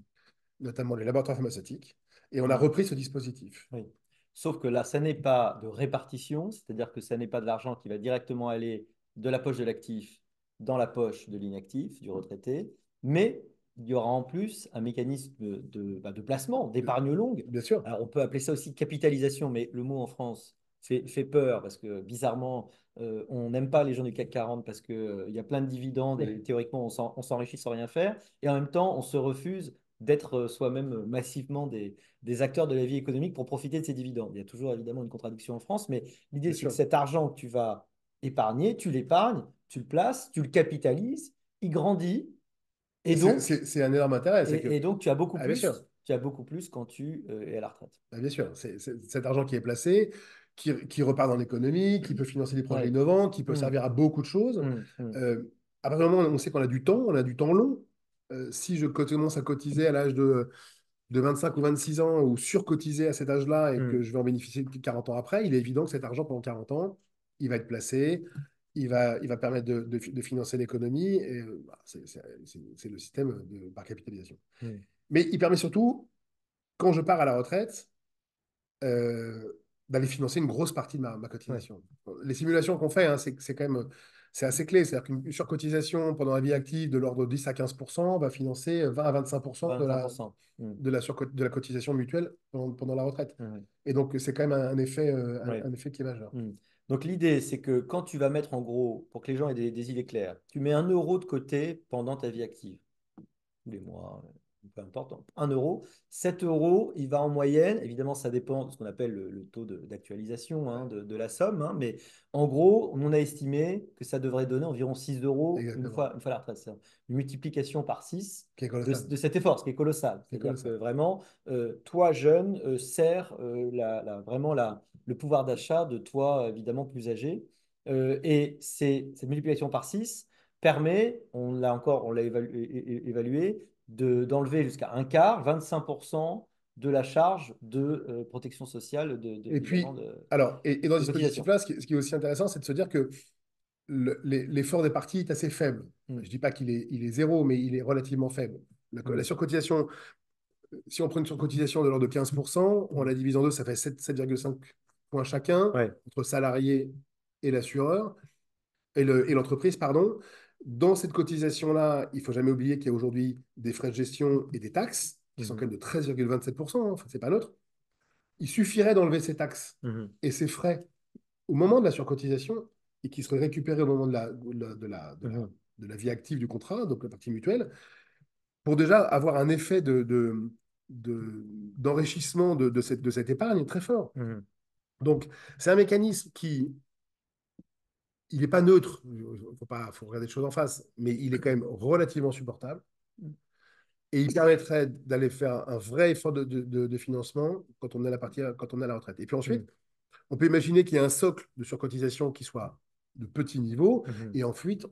notamment les laboratoires pharmaceutiques, et on a mm. repris ce dispositif. Oui. Sauf que là, ça n'est pas de répartition, c'est-à-dire que ça n'est pas de l'argent qui va directement aller de la poche de l'actif dans la poche de l'inactif, du retraité, mais il y aura en plus un mécanisme de placement, d'épargne longue. Bien sûr, Alors, on peut appeler ça aussi capitalisation, mais le mot en France fait peur parce que bizarrement, on n'aime pas les gens du CAC 40 parce qu'il y a plein de dividendes et théoriquement, on s'enrichit sans rien faire. Et en même temps, on se refuse d'être soi-même massivement des acteurs de la vie économique pour profiter de ces dividendes. Il y a toujours évidemment une contradiction en France, mais l'idée, bien c'est que sûr. cet argent que tu vas épargner, tu l'épargnes, tu le places, tu le capitalises, il grandit, et Et c'est donc, c'est- c'est un énorme intérêt, c'est que, tu as beaucoup bien sûr, plus, quand tu es à la retraite. bien sûr, c'est cet argent qui est placé, qui repart dans l'économie, qui peut financer des projets Oui. innovants, qui peut Mmh, servir à beaucoup de choses. mmh, mmh, À partir du moment où on sait qu'on a du temps, on a du temps long. Si je commence à cotiser à l'âge de 25 ou 26 ans ou surcotiser à cet âge-là et que mmh. je vais en bénéficier 40 ans après, il est évident que cet argent pendant 40 ans, il va être placé, il va permettre de financer l'économie et bah, c'est le système par capitalisation. Mmh. Mais il permet surtout, quand je pars à la retraite, euh, d'aller financer une grosse partie de ma Ouais. cotisation. Les simulations qu'on fait, hein, c'est quand même c'est assez clé. C'est-à-dire qu'une surcotisation pendant la vie active de l'ordre de 10 à 15% va financer 20 à 25% de la, 25%. Mmh, de la cotisation mutuelle pendant la retraite. mmh, Et donc, c'est quand même un effet, ouais. un effet qui est majeur. Hmm. Donc l'idée, c'est que quand tu vas mettre en gros, pour que les gens aient des idées claires, tu mets 1 euro de côté pendant ta vie active, tous les mois, peu importe, 1 euro. 7 euros, il va en moyenne, évidemment ça dépend de ce qu'on appelle le taux d'actualisation Ouais, de la somme, hein, mais en gros, on a estimé que ça devrait donner environ 6 euros exactement. une fois la retraite. C'est une multiplication par 6 Qui est colossal. de cet effort, ce qui est colossal. Qui est C'est-à-dire que colossal. vraiment, toi jeune, sers vraiment le pouvoir d'achat de toi évidemment plus âgé. Et cette multiplication par 6 permet, on l'a évalué, d'enlever jusqu'à un quart, 25% de la charge de protection sociale, Et évidemment, puis, alors, et dans ce de cotisation. dispositif-là, ce qui est aussi intéressant, c'est de se dire que l'effort des partis est assez faible. Je Mm, ne dis pas qu'il est zéro, mais il est relativement faible. La mm, surcotisation, si on prend une surcotisation de l'ordre de 15%, on mm. la divise en deux, ça fait 7,5 points chacun, Ouais. entre salarié et l'assureur, et l'entreprise, pardon. Dans cette cotisation-là, il ne faut jamais oublier qu'il y a aujourd'hui des frais de gestion et des taxes, qui sont quand Mhm, même de 13,27%, hein, enfin, ce n'est pas neutre. Il suffirait d'enlever ces taxes mhm, et ces frais au moment de la surcotisation et qui seraient récupérés au moment mhm. de la vie active du contrat, donc la partie mutuelle, pour déjà avoir un effet d'enrichissement de cette épargne très fort. Mhm. Donc, c'est un mécanisme qui, il n'est pas neutre, il faut regarder les choses en face, mais il est quand même relativement supportable. Et il permettrait d'aller faire un vrai effort de financement quand on est quand on est à la retraite. Et puis ensuite, Mhm. on peut imaginer qu'il y ait un socle de surcotisation qui soit de petit niveau, Mhm. et ensuite,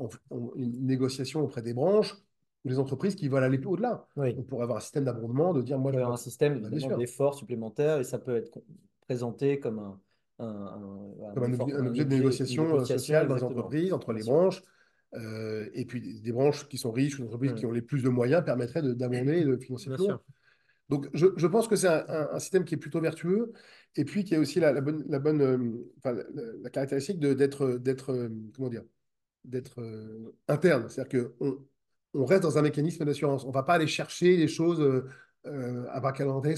une négociation auprès des branches ou des entreprises qui veulent aller au-delà. Oui, On pourrait avoir un système d'abondement, de dire, moi, il peut je y avoir vois. un système Bah, bien évidemment sûr, d'effort supplémentaire et ça peut être présenté comme comme effort, un un objet de objet, une négociation négociation, sociale dans les exactement, entreprises, entre bien les sûr. branches, et puis des branches qui sont riches ou des entreprises qui Mhm. ont les plus de moyens permettraient d'abonder et de financer Bien plus loin. sûr. Donc, je pense que c'est un système qui est plutôt vertueux et puis qui a aussi la bonne enfin, la caractéristique comment dire, d'être interne. C'est-à-dire qu'on reste dans un mécanisme d'assurance. On ne va pas aller chercher les choses à bras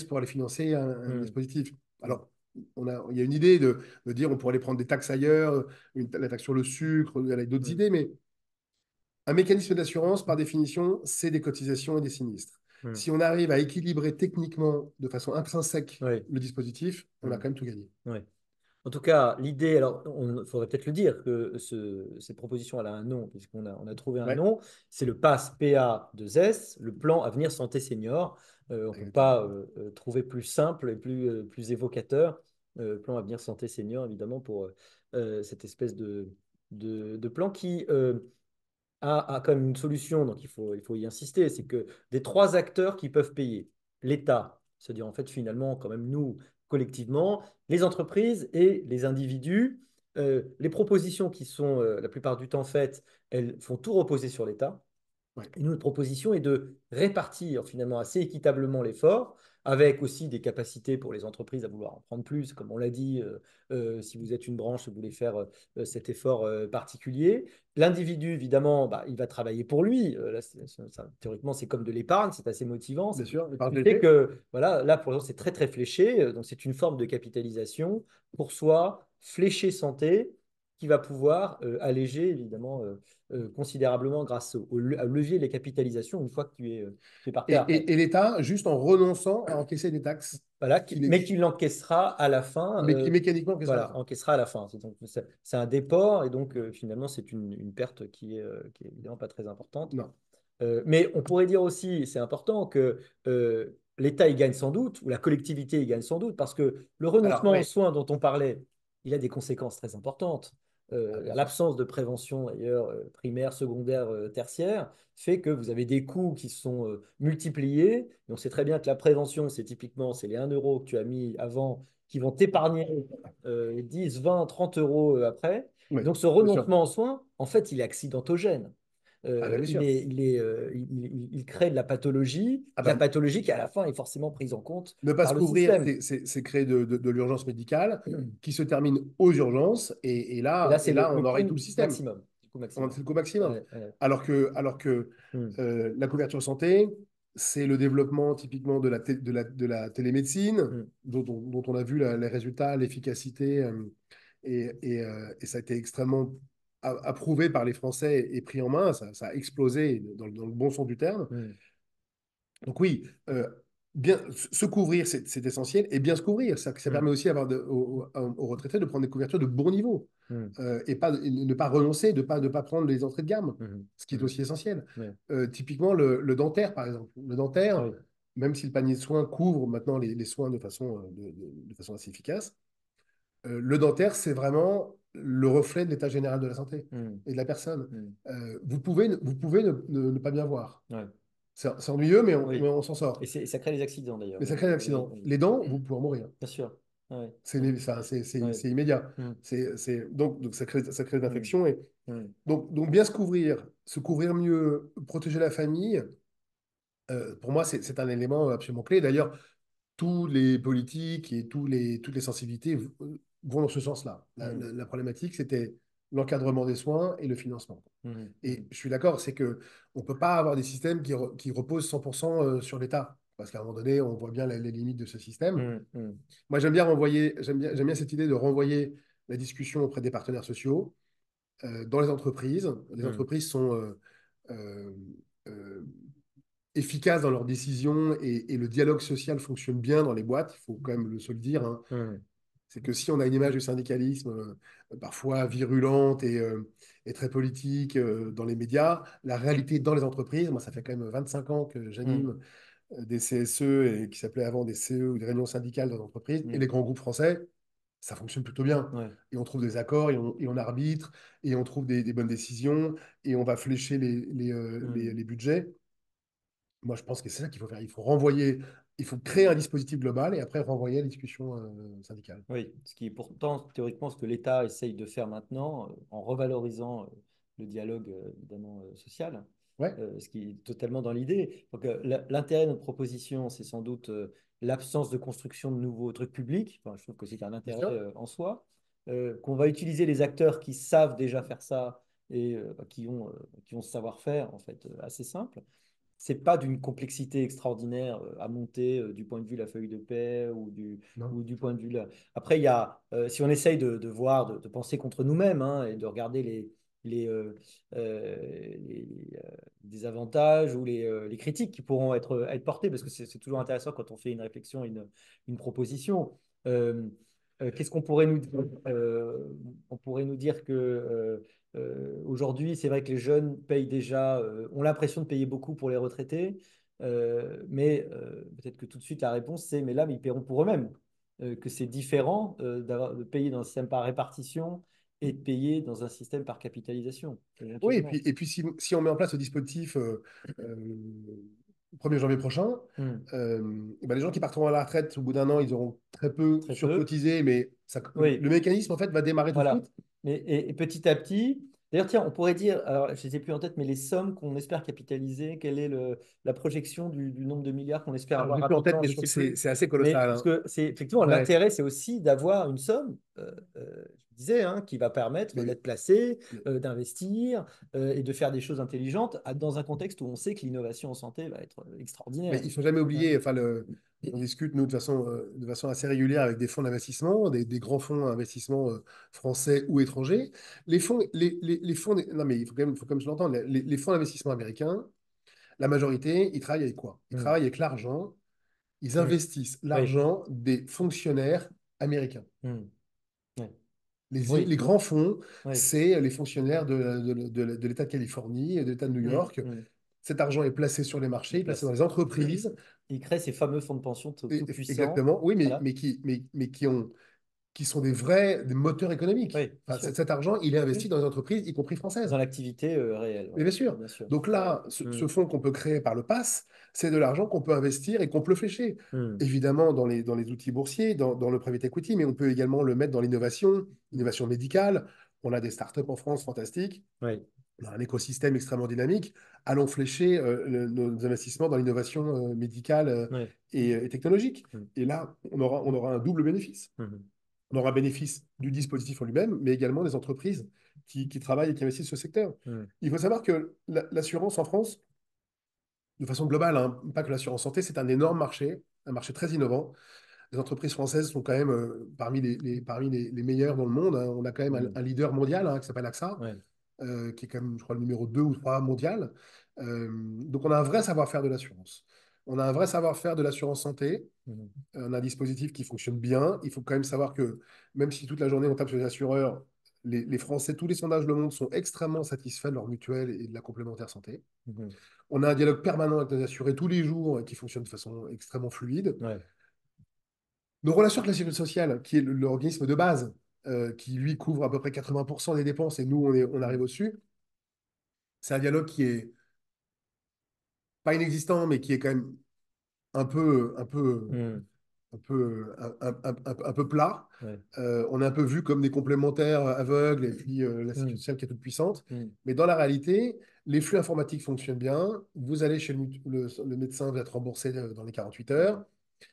pour aller financer un Mhm. dispositif. Mhm. Alors, il y a une idée de dire on pourrait aller prendre des taxes ailleurs, la taxe sur le sucre, il y a d'autres Mm, idées, mais un mécanisme d'assurance, par définition, c'est des cotisations et des sinistres. mm. Si on arrive à équilibrer techniquement, de façon intrinsèque, Oui. le dispositif, on a Mm, quand même tout gagné. oui. En tout cas, l'idée, alors, il faudrait peut-être le dire, que cette proposition, elle a un nom, puisqu'on a trouvé un Ouais, nom. C'est le PASS PA2S, le plan Avenir Santé Senior. On ne peut exactement. pas trouver plus simple et plus évocateur. Plan Avenir Santé Senior, évidemment, pour cette espèce de plan qui a quand même une solution, donc il faut y insister, c'est que des trois acteurs qui peuvent payer, l'État, c'est-à-dire en fait finalement quand même nous, collectivement, les entreprises et les individus, les propositions qui sont la plupart du temps faites, elles font tout reposer sur l'État. Ouais, Et nous, notre proposition est de répartir finalement assez équitablement l'effort, avec aussi des capacités pour les entreprises à vouloir en prendre plus. Comme on l'a dit, si vous êtes une branche, vous voulez faire cet effort particulier. L'individu, évidemment, bah, il va travailler pour lui. Là, théoriquement, c'est comme de l'épargne, c'est assez motivant. bien Ce sûr, l'épargne qui fait BT. que, voilà, là, pour l'instant, c'est très, très fléché. Donc, c'est une forme de capitalisation pour soi, fléché santé, qui va pouvoir alléger, évidemment, considérablement grâce au levier de la capitalisation une fois que tu es par Et, terre. et l'État, juste en renonçant à encaisser des taxes, Voilà, qu'il est- mais qui l'encaissera à la fin. mais qui mécaniquement encaissera à la Voilà, fin. encaissera à la fin. C'est un déport et donc finalement c'est une perte qui est évidemment pas très importante. Non. Mais on pourrait dire aussi, c'est important, que l'État y gagne sans doute, ou la collectivité y gagne sans doute, parce que le Alors, renoncement aux oui, soins dont on parlait, il a des conséquences très importantes. ah, bien sûr. L'absence de prévention, d'ailleurs, primaire, secondaire, tertiaire, fait que vous avez des coûts qui sont multipliés. Et on sait très bien que la prévention, c'est les 1 € que tu as mis avant qui vont t'épargner 10, 20, 30 euros après. Oui, Et donc ce bien sûr. renoncement aux soins, en fait, il est accidentogène. Ah, ben, bien sûr. Il crée Ah, de la bah, pathologie qui à la fin est forcément prise en compte ne pas se par le couvrir, système. c'est créer de l'urgence médicale qui se termine aux urgences. Et là, c'est Et là, le on aurait tout coût le système. maximum. Du coût On maximum. c'est le coût maximum. Ouais, ouais. Alors que Hmm, la couverture santé, c'est le développement typiquement de la télémédecine, hmm, dont on a vu les résultats, l'efficacité, et ça a été extrêmement approuvé par les Français et pris en main. Ça a explosé dans le bon sens du terme. hmm, Donc oui, bien se couvrir, c'est essentiel, et bien se couvrir, ça hmm, permet aussi aux retraités de prendre des couvertures de bon niveau, hmm, et ne pas renoncer, de pas prendre les entrées de gamme, hmm, ce qui est hmm. aussi essentiel. Ouais. Typiquement, le dentaire, par exemple. Le dentaire, Oui. même si le panier de soins couvre maintenant les soins de façon assez efficace, le dentaire, c'est vraiment le reflet de l'état général de la santé Hmm, et de la personne. hmm. Vous pouvez ne pas bien voir. Ouais. C'est ennuyeux, mais Oui. on s'en Et sort. ça crée des accidents d'ailleurs. Mais ça Oui, crée un oui, accident. oui. Les dents, vous pouvez en mourir. Bien sûr. Ouais. C'est Ouais. ça, Ouais. c'est immédiat. Hmm, Donc ça crée des hmm, infections. hmm, Donc bien se couvrir mieux, protéger la famille, pour moi, c'est un élément absolument clé. D'ailleurs, tous les politiques et toutes les sensibilités vont dans ce sens-là. hmm, La problématique, c'était l'encadrement des soins et le financement. hmm, Et hmm, je suis d'accord, c'est que on peut pas avoir des systèmes qui reposent 100% sur l'État. Parce qu'à un moment donné, on voit bien les limites de ce système. hmm, hmm, Moi, j'aime bien cette idée de renvoyer la discussion auprès des partenaires sociaux dans les entreprises. Les hmm, entreprises sont euh, euh, efficaces dans leurs décisions et le dialogue social fonctionne bien dans les boîtes. Il faut quand même se le dire, hein. hmm, C'est que si on a une image du syndicalisme parfois virulente et très politique dans les médias, la réalité dans les entreprises, moi, ça fait quand même 25 ans que hmm, j'anime des CSE et qui s'appelaient avant des CE ou des réunions syndicales dans l'entreprise. Et hmm. les grands groupes français, ça fonctionne plutôt bien. Ouais. Et on trouve des accords et on arbitre et on trouve des bonnes décisions et on va flécher Hmm. les budgets. Moi, je pense que c'est ça qu'il faut faire. Il faut créer un dispositif global et après renvoyer à la discussion syndicale. Oui, ce qui est pourtant théoriquement ce que l'État essaye de faire maintenant en revalorisant le dialogue évidemment social, Ouais, ce qui est totalement dans l'idée. Donc l'intérêt de notre proposition, c'est sans doute l'absence de construction de nouveaux trucs publics. Enfin, je trouve que c'est un bien intérêt sûr. en soi. Qu'on va utiliser les acteurs qui savent déjà faire ça et qui ont ce savoir-faire en fait assez simple. c'est pas d'une complexité extraordinaire à monter du point de vue de la feuille de paie Non. ou du point de vue là. Après, il y a, si on essaye de voir, de penser contre nous-mêmes hein, et de regarder les, euh, des avantages ou les critiques qui pourront être portées, parce que c'est toujours intéressant quand on fait une réflexion, une proposition. Euh, Qu'est-ce qu'on pourrait nous dire? On pourrait nous dire que aujourd'hui, c'est vrai que les jeunes payent déjà, ont l'impression de payer beaucoup pour les retraités, mais peut-être que tout de suite la réponse c'est, mais là, ils paieront pour eux-mêmes. Que c'est différent de payer dans un système par répartition et de payer dans un système par capitalisation, Oui, éventuellement. et puis si on met en place ce dispositif euh, 1er janvier prochain, Hmm. ben, les gens qui partiront à la retraite au bout d'un an, ils auront très peu Très peu. surcotisé, mais le Oui, mécanisme en fait va démarrer tout de voilà. suite. Et petit à petit, d'ailleurs, tiens, on pourrait dire, alors je ne les ai plus en tête, mais les sommes qu'on espère capitaliser, quelle est la projection du nombre de milliards qu'on espère Alors, avoir j'ai plus en tête, rapidement, mais je je ne crois sais que plus. c'est assez Mais colossal, parce hein. que c'est effectivement Ouais. l'intérêt, c'est aussi d'avoir une somme, je disais, hein, qui va permettre Mais, d'être placée, mais- d'investir et de faire des choses intelligentes dans un contexte où on sait que l'innovation en santé va être mais extraordinaire. il ne faut jamais Hein. oublier, enfin, on discute, nous, de façon assez régulière avec des fonds d'investissement, des grands fonds d'investissement français ou étrangers. Les fonds, non, mais faut quand même se l'entendre, les fonds d'investissement américains, la majorité, ils travaillent avec quoi? Ils Mm, travaillent avec l'argent, ils mm. investissent Oui. l'argent des fonctionnaires américains. Mm. Ouais. Les Oui. grands fonds, Oui. c'est les fonctionnaires de l'État de Californie et de l'État de New Mm, York. mm. Cet argent est placé sur les Il marchés, placé dans place. les entreprises. Il crée ces fameux fonds de pension tout puissants. Exactement, oui, Voilà. qui sont des moteurs Oui, économiques. bien Enfin, sûr. cet argent, il est investi Oui. dans les entreprises, y compris Dans françaises. l'activité réelle. Mais Ouais. bien sûr. Bien sûr. Donc là, Mm, ce fonds qu'on peut créer par le pass, c'est de l'argent qu'on peut investir et qu'on peut flécher. mm. Évidemment, dans les outils boursiers, dans le private equity, mais on peut également le mettre dans l'innovation, innovation médicale. On a des startups en France fantastiques. Oui. On a un écosystème extrêmement dynamique. Allons flécher nos investissements dans l'innovation médicale Oui. et technologique. Mm, Et là, on aura un double bénéfice. mm, On aura un bénéfice du dispositif en lui-même, mais également des entreprises qui travaillent et qui investissent ce secteur. mm, Il faut savoir que l'assurance en France, de façon globale, hein, pas que l'assurance santé, c'est un marché très innovant. Les entreprises françaises sont quand même parmi les meilleures dans le monde, hein. On a quand même mm. un leader mondial qui s'appelle AXA, Ouais. qui est quand même, je crois, le numéro 2 ou 3 mondial. Donc on a un vrai savoir-faire de l'assurance. On a un vrai savoir-faire de l'assurance santé. Mm, On a un dispositif qui fonctionne bien. Il faut quand même savoir que même si toute la journée on tape sur les assureurs, les Français, tous les sondages le montrent, sont extrêmement satisfaits de leur mutuelle et de la complémentaire santé. mm. On a un dialogue permanent avec les assurés tous les jours qui fonctionne de façon extrêmement fluide. Ouais. Nos relations avec la sécurité sociale, qui est l'organisme de base, qui lui couvre à peu près 80% des dépenses et nous, on arrive Mm, au-dessus, c'est un dialogue qui est pas inexistant, mais qui est quand même un peu, un peu, mm. un peu plat. Ouais. On est un peu vu comme des complémentaires aveugles et puis la sécurité Mm, sociale qui est toute puissante. mm, Mais dans la réalité, les flux informatiques fonctionnent bien. Vous allez chez le médecin, vous êtes remboursé dans les 48 heures.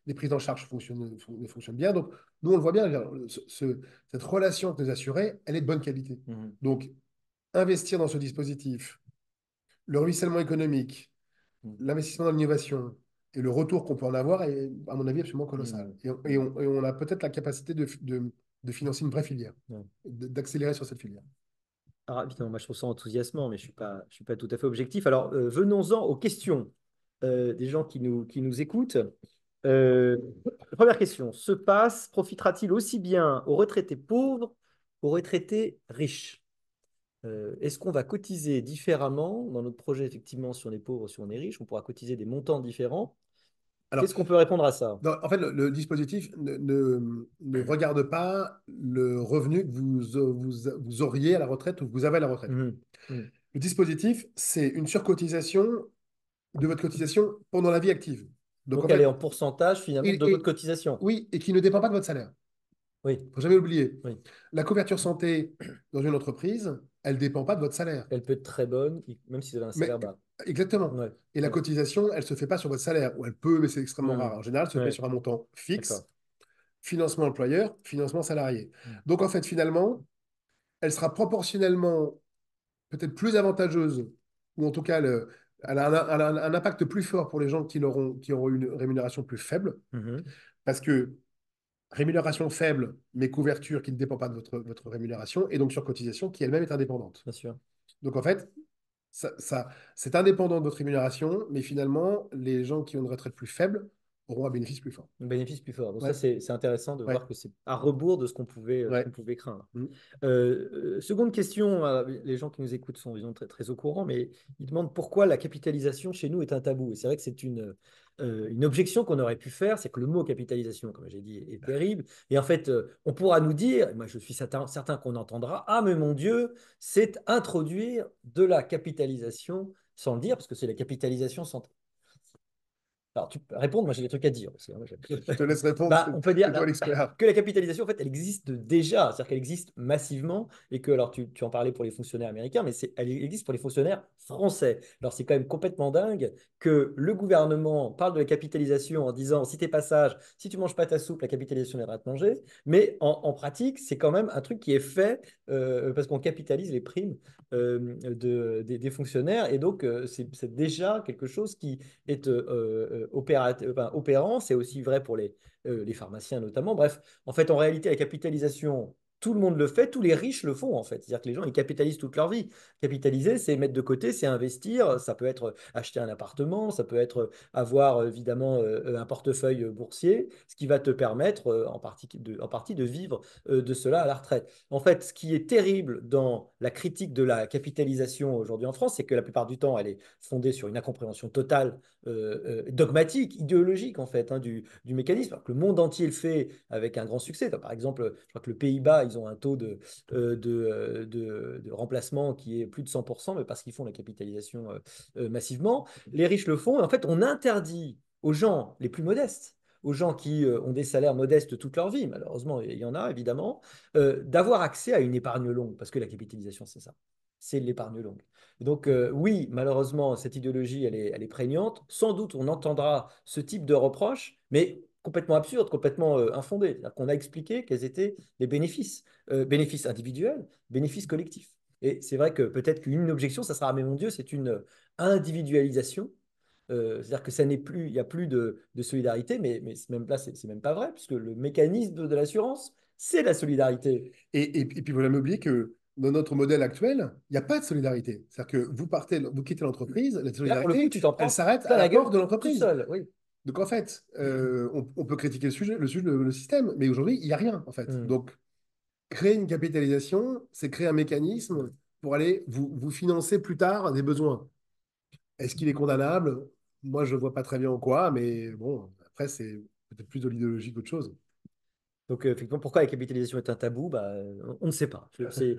Les prises en charge fonctionnent bien. Donc, nous, on le voit bien, cette relation avec les assurés, elle est de bonne qualité. mm, Donc, investir dans ce dispositif, le ruissellement économique, mm, l'investissement dans l'innovation et le retour qu'on peut en avoir est, à mon avis, absolument colossal. mm, mm. Et on a peut-être la capacité de financer une vraie filière, Ouais. d'accélérer sur cette filière. Alors, évidemment, moi, je trouve ça enthousiasmant, mais je suis pas tout à fait objectif. Alors, venons-en aux questions des gens qui nous écoutent. Euh, Première question. Ce pass profitera-t-il aussi bien aux retraités pauvres qu'aux retraités riches? Est-ce qu'on va cotiser différemment dans notre projet, effectivement, si on est pauvre, si on est riche, on pourra cotiser des montants différents. Alors, Qu'est-ce qu'on peut répondre à ça? en fait, le dispositif ne regarde pas le revenu que vous auriez à la retraite ou que vous avez à la retraite. Mhm. Mhm. Le dispositif, c'est une surcotisation de votre cotisation pendant la vie active. Donc, en Donc, elle est fait, en pourcentage, finalement, de votre et, cotisation. oui, et qui ne dépend pas de votre salaire. Oui, Il ne faut jamais oublier. oui. La couverture santé dans une entreprise, elle ne dépend pas de votre salaire. Elle peut être très bonne, même si vous avez un Mais salaire bas. exactement. Ouais, Et la ouais. cotisation, elle ne se fait pas sur votre salaire, ou elle peut, mais c'est extrêmement rare. Mhm. En général, elle se fait Ouais, sur un montant fixe, d'accord. financement employeur, financement salarié. Mhm. Donc, en fait, finalement, elle sera proportionnellement peut-être plus avantageuse, ou en tout cas, elle a un impact plus fort pour les gens qui auront une rémunération plus faible, Mhm. parce que rémunération faible, mais couverture qui ne dépend pas de votre rémunération, et donc sur cotisation qui elle-même est indépendante. Bien sûr. Donc en fait, c'est indépendant de votre rémunération, mais finalement, les gens qui ont une retraite plus faible auront un bénéfice plus fort. Un bénéfice plus fort. Donc ça, Ouais, c'est intéressant de ouais, voir que c'est à rebours de ce ouais. qu'on pouvait craindre. Mm. Seconde question, les gens qui nous écoutent sont disons, très, très au courant, mais ils demandent pourquoi la capitalisation chez nous est un tabou. Et c'est vrai que c'est une objection qu'on aurait pu faire, c'est que le mot capitalisation, comme j'ai dit, est terrible. Et en fait, on pourra nous dire, moi je suis certain qu'on entendra, ah mais mon Dieu, c'est introduire de la capitalisation sans le dire, parce que c'est la capitalisation sans. Alors, tu peux répondre, moi j'ai des trucs à dire aussi, hein. Je te laisse répondre, Bah, on peut dire c'est toi l'expert. que la capitalisation, en fait, elle existe déjà, c'est-à-dire qu'elle existe massivement et que, alors tu en parlais pour les fonctionnaires américains, mais elle existe pour les fonctionnaires français. Alors, c'est quand même complètement dingue que le gouvernement parle de la capitalisation en disant si t'es pas sage, si tu manges pas ta soupe, la capitalisation viendra te manger, mais en pratique, c'est quand même un truc qui est fait parce qu'on capitalise les primes des fonctionnaires et donc c'est déjà quelque chose qui est enfin, opérant. C'est aussi vrai pour les pharmaciens notamment. Bref, en fait, en réalité, la capitalisation, tout le monde le fait, tous les riches le font en fait. C'est-à-dire que les gens, ils capitalisent toute leur vie. Capitaliser, c'est mettre de côté, c'est investir. Ça peut être acheter un appartement, ça peut être avoir évidemment un portefeuille boursier, ce qui va te permettre en partie de vivre de cela à la retraite. En fait, ce qui est terrible dans la critique de la capitalisation aujourd'hui en France, c'est que la plupart du temps, elle est fondée sur une incompréhension totale dogmatique, idéologique en fait, hein, du mécanisme. Alors que le monde entier le fait avec un grand succès. Par exemple, je crois que le Pays-Bas, ils ont un taux de remplacement qui est plus de 100%, mais parce qu'ils font la capitalisation massivement. Les riches le font, et en fait, on interdit aux gens les plus modestes, aux gens qui ont des salaires modestes toute leur vie, malheureusement, il y en a évidemment, d'avoir accès à une épargne longue, parce que la capitalisation, c'est ça, c'est l'épargne longue. Donc oui, malheureusement, cette idéologie, elle est prégnante. Sans doute, on entendra ce type de reproches, mais complètement absurde, complètement infondé. C'est-à-dire qu'on a expliqué quels étaient les bénéfices. Bénéfices individuels, bénéfices collectifs. Et c'est vrai que peut-être qu'une objection, ça sera, ah, mais mon Dieu, c'est une individualisation. C'est-à-dire que ça n'est plus, il n'y a plus de solidarité, mais même là, c'est même pas vrai, puisque le mécanisme de l'assurance, c'est la solidarité. Et puis, il faut jamais oublier que dans notre modèle actuel, il n'y a pas de solidarité. C'est-à-dire que vous quittez l'entreprise, la Et là, pour le coup, solidarité, tu t'en elle prends s'arrête plein à la la porte gueule de tout l'entreprise. seul. Oui. Donc en fait, on peut critiquer le système, mais aujourd'hui, il n'y a rien en fait. Hmm. Donc créer une capitalisation, c'est créer un mécanisme pour aller vous financer plus tard des besoins. Est-ce qu'il est condamnable? Moi, je ne vois pas très bien en quoi, mais bon, après, c'est peut-être plus de l'idéologie qu'autre chose. Donc, effectivement, pourquoi la capitalisation est un tabou? Bah, on ne sait pas. C'est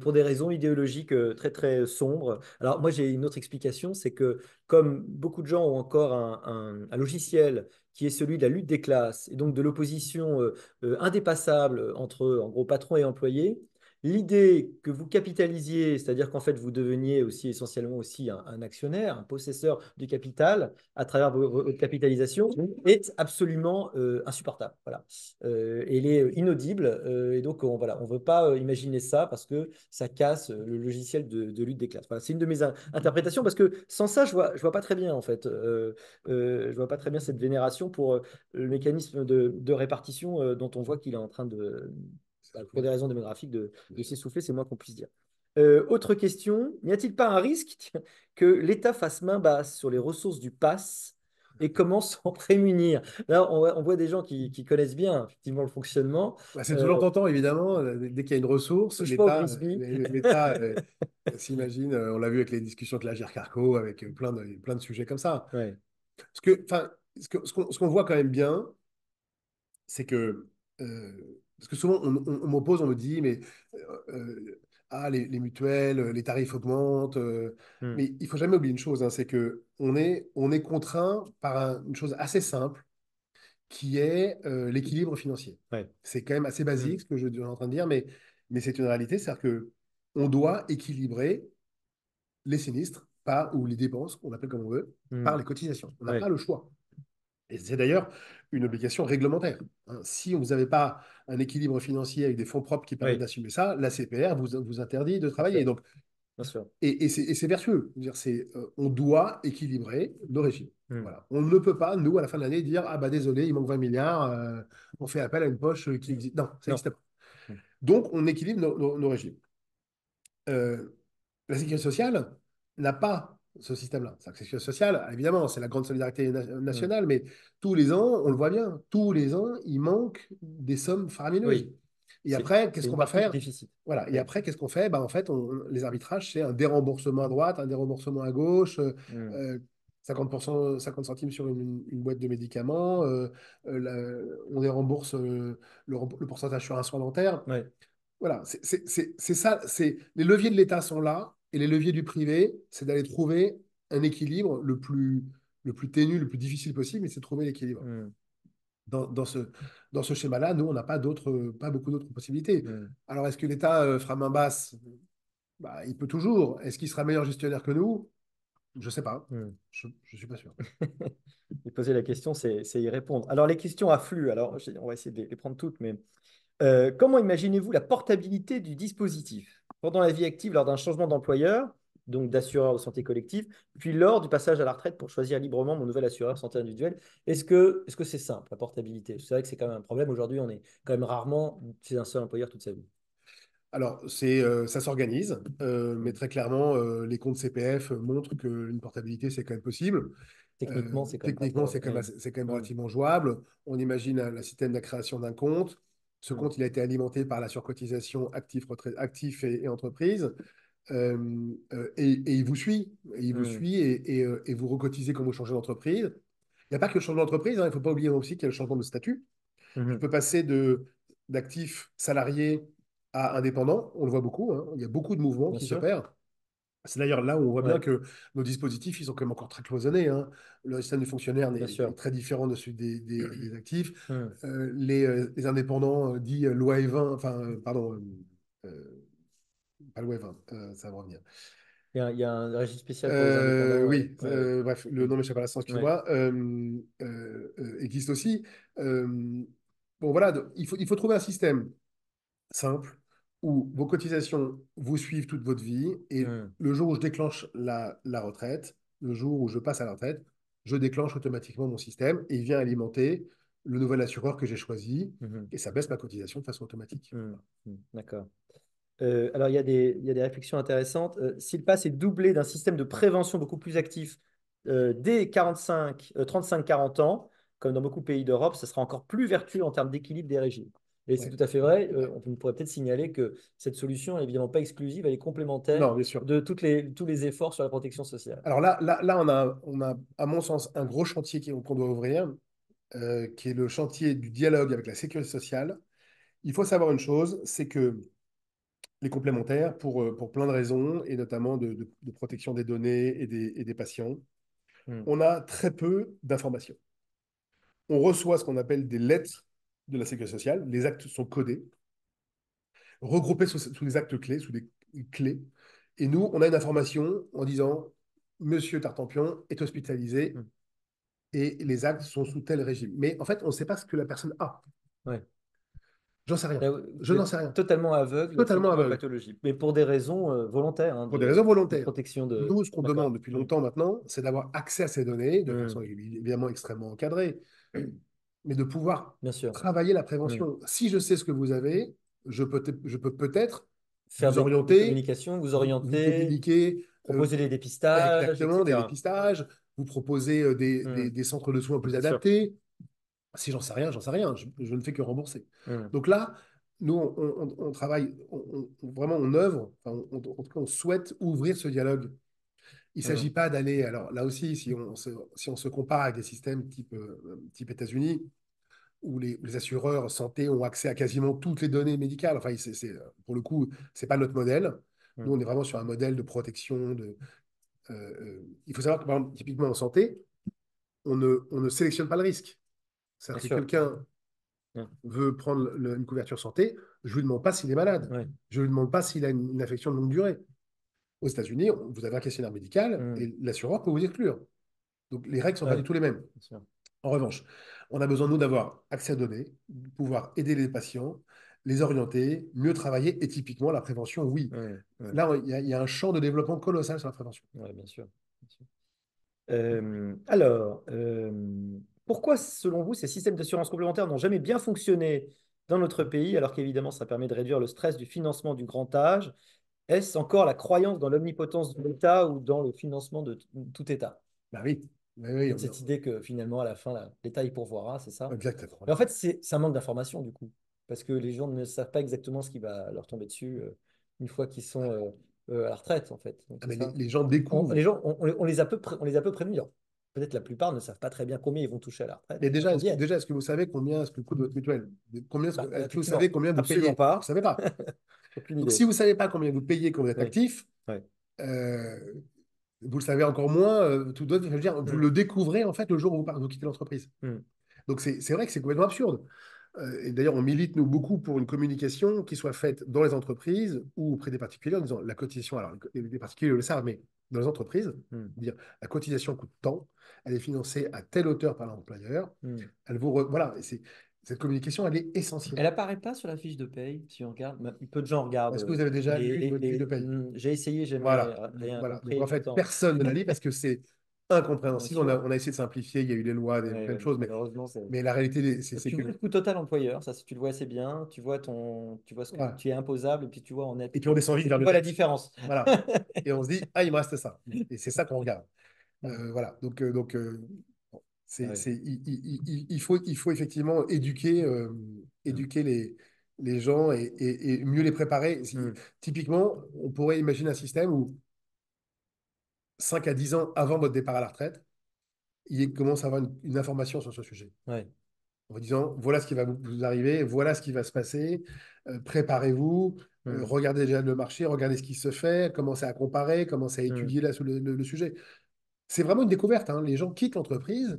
pour des raisons idéologiques très, très sombres. Alors, moi, j'ai une autre explication, c'est que comme beaucoup de gens ont encore un logiciel qui est celui de la lutte des classes et donc de l'opposition indépassable entre, en gros, patron et employé, l'idée que vous capitalisiez, c'est-à-dire qu'en fait, vous deveniez aussi essentiellement aussi un actionnaire, un possesseur du capital à travers votre capitalisation, est absolument insupportable. Voilà. Elle est inaudible. Et donc, voilà, on ne veut pas imaginer ça parce que ça casse le logiciel de lutte des classes. Voilà, c'est une de mes interprétations parce que sans ça, je vois pas très bien, en fait. Je vois pas très bien cette vénération pour le mécanisme de répartition dont on voit qu'il est en train de, bah, pour des raisons démographiques, de s'essouffler, c'est moins qu'on puisse dire. Autre question, n'y a-t-il pas un risque que l'État fasse main basse sur les ressources du pass et comment s'en prémunir? Là, on voit des gens qui connaissent bien effectivement le fonctionnement. Bah, c'est Euh, toujours tentant, évidemment. Dès qu'il y a une ressource, touche pas au l'État frisbee. l'État s'imagine, on l'a vu avec les discussions avec l'Agir Carco, avec plein de sujets comme ça. Ouais. Parce que, enfin, ce qu'on voit quand même bien, c'est que, parce que souvent on m'oppose, on me dit, mais ah, les mutuelles, les tarifs augmentent, Hmm. mais il faut jamais oublier une chose, hein, c'est que on est contraint par une chose assez simple, qui est l'équilibre financier. Ouais. C'est quand même assez Hmm. basique ce que je suis en train de dire, mais c'est une réalité, c'est-à-dire que on doit équilibrer les sinistres, pas, ou les dépenses, on appelle comme on veut, Hmm. par les cotisations. On n'a pas Ouais. le choix. Et c'est d'ailleurs une obligation réglementaire, hein. Si vous n'avez pas un équilibre financier avec des fonds propres qui permettent Ouais. d'assumer ça, la CPR vous interdit de Tout à travailler. fait. Donc, bien sûr. Et c'est vertueux. Je veux dire, on doit équilibrer nos régimes. Hmm. Voilà. On ne peut pas, nous, à la fin de l'année, dire, ah bah désolé, il manque 20 milliards, on fait appel à une poche qui existe. Non, ça Non. n'existe pas. Hmm. Donc, on équilibre nos régimes. Euh, la sécurité sociale n'a pas ce système-là. La sécurité sociale, évidemment, c'est la grande solidarité Hmm. nationale, mais tous les ans, on le voit bien, tous les ans, il manque des sommes faramineuses. Oui, Et après, qu'est-ce c'est qu'on une va partie du faire? déficit. Voilà. Et Oui. après, qu'est-ce qu'on fait? En fait, les arbitrages, c'est un déremboursement à droite, un déremboursement à gauche, Hmm. euh, 50%, 50 centimes sur une boîte de médicaments, on dérembourse le pourcentage sur un soin dentaire. Ouais. Voilà, c'est ça. Les leviers de l'État sont là, et les leviers du privé, c'est d'aller trouver un équilibre le plus ténu, le plus difficile possible, mais c'est de trouver l'équilibre. Hmm. Dans ce schéma-là, nous, on n'a pas beaucoup d'autres possibilités. Hmm. Alors, est-ce que l'État fera main basse? Bah, il peut toujours. Est-ce qu'il sera meilleur gestionnaire que nous? Je ne sais pas. Hmm. Je ne suis pas sûr. Et poser la question, c'est y répondre. Alors, les questions affluent. Alors, on va essayer de les prendre toutes, mais comment imaginez-vous la portabilité du dispositif pendant la vie active lors d'un changement d'employeur, donc d'assureur de santé collective, puis lors du passage à la retraite pour choisir librement mon nouvel assureur santé individuelle? Est-ce que c'est simple, la portabilité? C'est vrai que c'est quand même un problème. Aujourd'hui, on est quand même rarement chez un seul employeur toute sa vie. Alors, ça s'organise, mais Hmm. très clairement, les comptes CPF montrent qu'une portabilité, c'est quand même possible. Techniquement, c'est quand même pas Techniquement, très. Oui. c'est quand même Hmm. relativement jouable. On imagine le système de la création d'un compte. Ce Hmm. compte, il a été alimenté par la surcotisation actif et entreprise. Et il vous suit. Et il vous Hmm. suit et vous recotisez quand vous changez d'entreprise. Il n'y a pas que le changement d'entreprise, hein, il ne faut pas oublier aussi qu'il y a le changement de statut. Je Mhm. peux passer d'actif salarié à indépendant. On le voit beaucoup, hein. Il y a beaucoup de mouvements Bien qui sûr. s'opèrent. C'est d'ailleurs là où on voit bien Ouais. que nos dispositifs, ils sont quand même encore très cloisonnés, hein. Le système du fonctionnaire Bien est sûr. très différent de celui des actifs. Hmm. Les indépendants, dit loi E20, enfin, pardon, pas loi E20, ça va revenir. Il y a un régime spécial pour les indépendants. Ouais. Oui, Ouais, ouais. bref, le Hmm. nom m'échappe à l'instant, Ouais. excuse-moi, existe aussi. Euh, bon, voilà, il faut trouver un système simple où vos cotisations vous suivent toute votre vie et Hmm. le jour où je déclenche la retraite, le jour où je passe à la retraite, je déclenche automatiquement mon système et il vient alimenter le nouvel assureur que j'ai choisi Mhm. et ça baisse ma cotisation de façon automatique. Hmm. Hmm. D'accord. Alors, il y a des réflexions intéressantes. Si le pass est doublé d'un système de prévention beaucoup plus actif dès 35-40 ans, comme dans beaucoup de pays d'Europe, ça sera encore plus vertueux en termes d'équilibre des régimes. Et c'est Ouais. tout à fait vrai. On pourrait peut-être signaler que cette solution n'est évidemment pas exclusive, elle est complémentaire Non, bien sûr. de tous les efforts sur la protection sociale. Alors là, on a, à mon sens, un gros chantier qu'on doit ouvrir, qui est le chantier du dialogue avec la sécurité sociale. Il faut savoir une chose, c'est que les complémentaires, pour plein de raisons, et notamment de protection des données et des patients, Hmm. on a très peu d'informations. On reçoit ce qu'on appelle des lettres de la sécurité sociale. Les actes sont codés, regroupés sous des actes clés, sous des clés. Et nous, on a une information en disant, Monsieur Tartampion est hospitalisé Hmm. et les actes sont sous tel régime. Mais en fait, on ne sait pas ce que la personne a. Ouais. J'en sais rien. Là, Je vous n'en êtes sais rien. totalement aveugle aux Totalement types de aveugle. pathologies, mais pour des raisons volontaires hein, Pour des raisons de volontaires. protection de. Nous, ce qu'on demande D'accord? depuis Hmm. longtemps maintenant, c'est d'avoir accès à ces données de Hmm. façon évidemment extrêmement encadrée, mais de pouvoir Bien sûr. travailler la Hmm. prévention. Si je sais ce que vous avez, je peux peut-être Faire vous des orienter, communications, vous vous orienter, communiquer proposer des dépistages, exactement des etc. dépistages, vous proposer des, Hmm. des- des centres de soins plus Bien sûr. adaptés. Si j'en sais rien, j'en sais rien. Je ne fais que rembourser. Hmm. Donc là, nous, on travaille, vraiment, on œuvre, enfin, en tout cas, on souhaite ouvrir ce dialogue. Il ne Hmm. s'agit pas d'aller, alors là aussi, si on se compare avec des systèmes type États-Unis, où les assureurs santé ont accès à quasiment toutes les données médicales, enfin, pour le coup, ce n'est pas notre modèle. Hmm. Nous, on est vraiment sur un modèle de protection. Il faut savoir que, par exemple, typiquement en santé, on ne sélectionne pas le risque. Bien C'est-à-dire que sûr. quelqu'un Hmm. veut prendre une couverture santé, je ne lui demande pas s'il est malade. Ouais. Je ne lui demande pas s'il a une affection de longue durée. Aux États-Unis, vous avez un questionnaire médical Hmm. et l'assureur peut vous exclure. Donc les règles ne sont pas Ouais. du tout les mêmes. Bien sûr. En revanche, on a besoin, nous, d'avoir accès à données, de pouvoir aider les patients, les orienter, mieux travailler, et typiquement la prévention, oui. Ouais, ouais, Là, il y a un champ de développement colossal sur la prévention. ouais, bien sûr. Bien sûr. Alors, pourquoi, selon vous, ces systèmes d'assurance complémentaire n'ont jamais bien fonctionné dans notre pays, alors qu'évidemment, ça permet de réduire le stress du financement du grand âge? Est-ce encore la croyance dans l'omnipotence de l'État ou dans le financement de tout État? Bah oui, oui, oui, Cette idée que finalement, à la fin, l'État y pourvoira, c'est ça? exactement. Mais en fait, c'est un manque d'information, du coup, parce que les gens ne savent pas exactement ce qui va leur tomber dessus une fois qu'ils sont à la retraite, en fait. Donc, Ah, c'est mais ça. les gens découvrent. Les gens, on les a on les a peu prévenus. Alors, peut-être la plupart ne savent pas très bien combien ils vont toucher à la retraite Mais déjà, avant d'y être. est-ce que vous savez combien est-ce que coûte votre mutuelle? Bah, Est-ce que vous savez effectivement, combien vous absolument payez? Vous ne pas. savez pas. Aucune Donc, idée. si vous ne savez pas combien vous payez quand vous êtes Oui, actif, oui. euh, vous le savez encore moins, tout d'autres, je veux dire, vous Mm, le découvrez en fait le jour où vous quittez l'entreprise. mm, Donc c'est vrai que c'est complètement absurde. Et d'ailleurs, on milite, nous, beaucoup pour une communication qui soit faite dans les entreprises ou auprès des particuliers en disant la cotisation, alors les particuliers le savent, mais dans les entreprises, mm, dire la cotisation coûte tant, elle est financée à telle hauteur par l'employeur, mm. voilà, cette communication, elle est essentielle. Elle apparaît pas sur la fiche de paye, si on regarde. Peu de gens regardent. Est-ce que vous avez déjà lu votre fiche de paye? J'ai essayé, jamais Voilà. rien Voilà. Donc compris en fait, pourtant. personne ne la lit parce que c'est Bien incompréhensible. sûr. On a essayé de simplifier, il y a eu les lois, Ouais, plein de ouais, choses, malheureusement, mais la réalité, c'est tu que. vois le coût total employeur, ça, si tu le vois assez bien, tu vois ce que Voilà. tu es imposable, et puis tu vois en Et net. puis on descend vite Et vers tu le vois la net. différence. Voilà. Et on se dit, ah, il me reste ça. Et c'est ça qu'on regarde. Mm. Voilà. Bon, Ouais. il faut effectivement Mm. éduquer les gens et mieux les préparer. Mm. Typiquement, on pourrait imaginer un système où 5 à 10 ans avant votre départ à la retraite, il commence à avoir une information sur ce sujet. Ouais. En vous disant, voilà ce qui va vous arriver, voilà ce qui va se passer, préparez-vous, Mm. regardez déjà le marché, regardez ce qui se fait, commencez à comparer, commencez à Mm. étudier là, le sujet. C'est vraiment une découverte, hein. Les gens quittent l'entreprise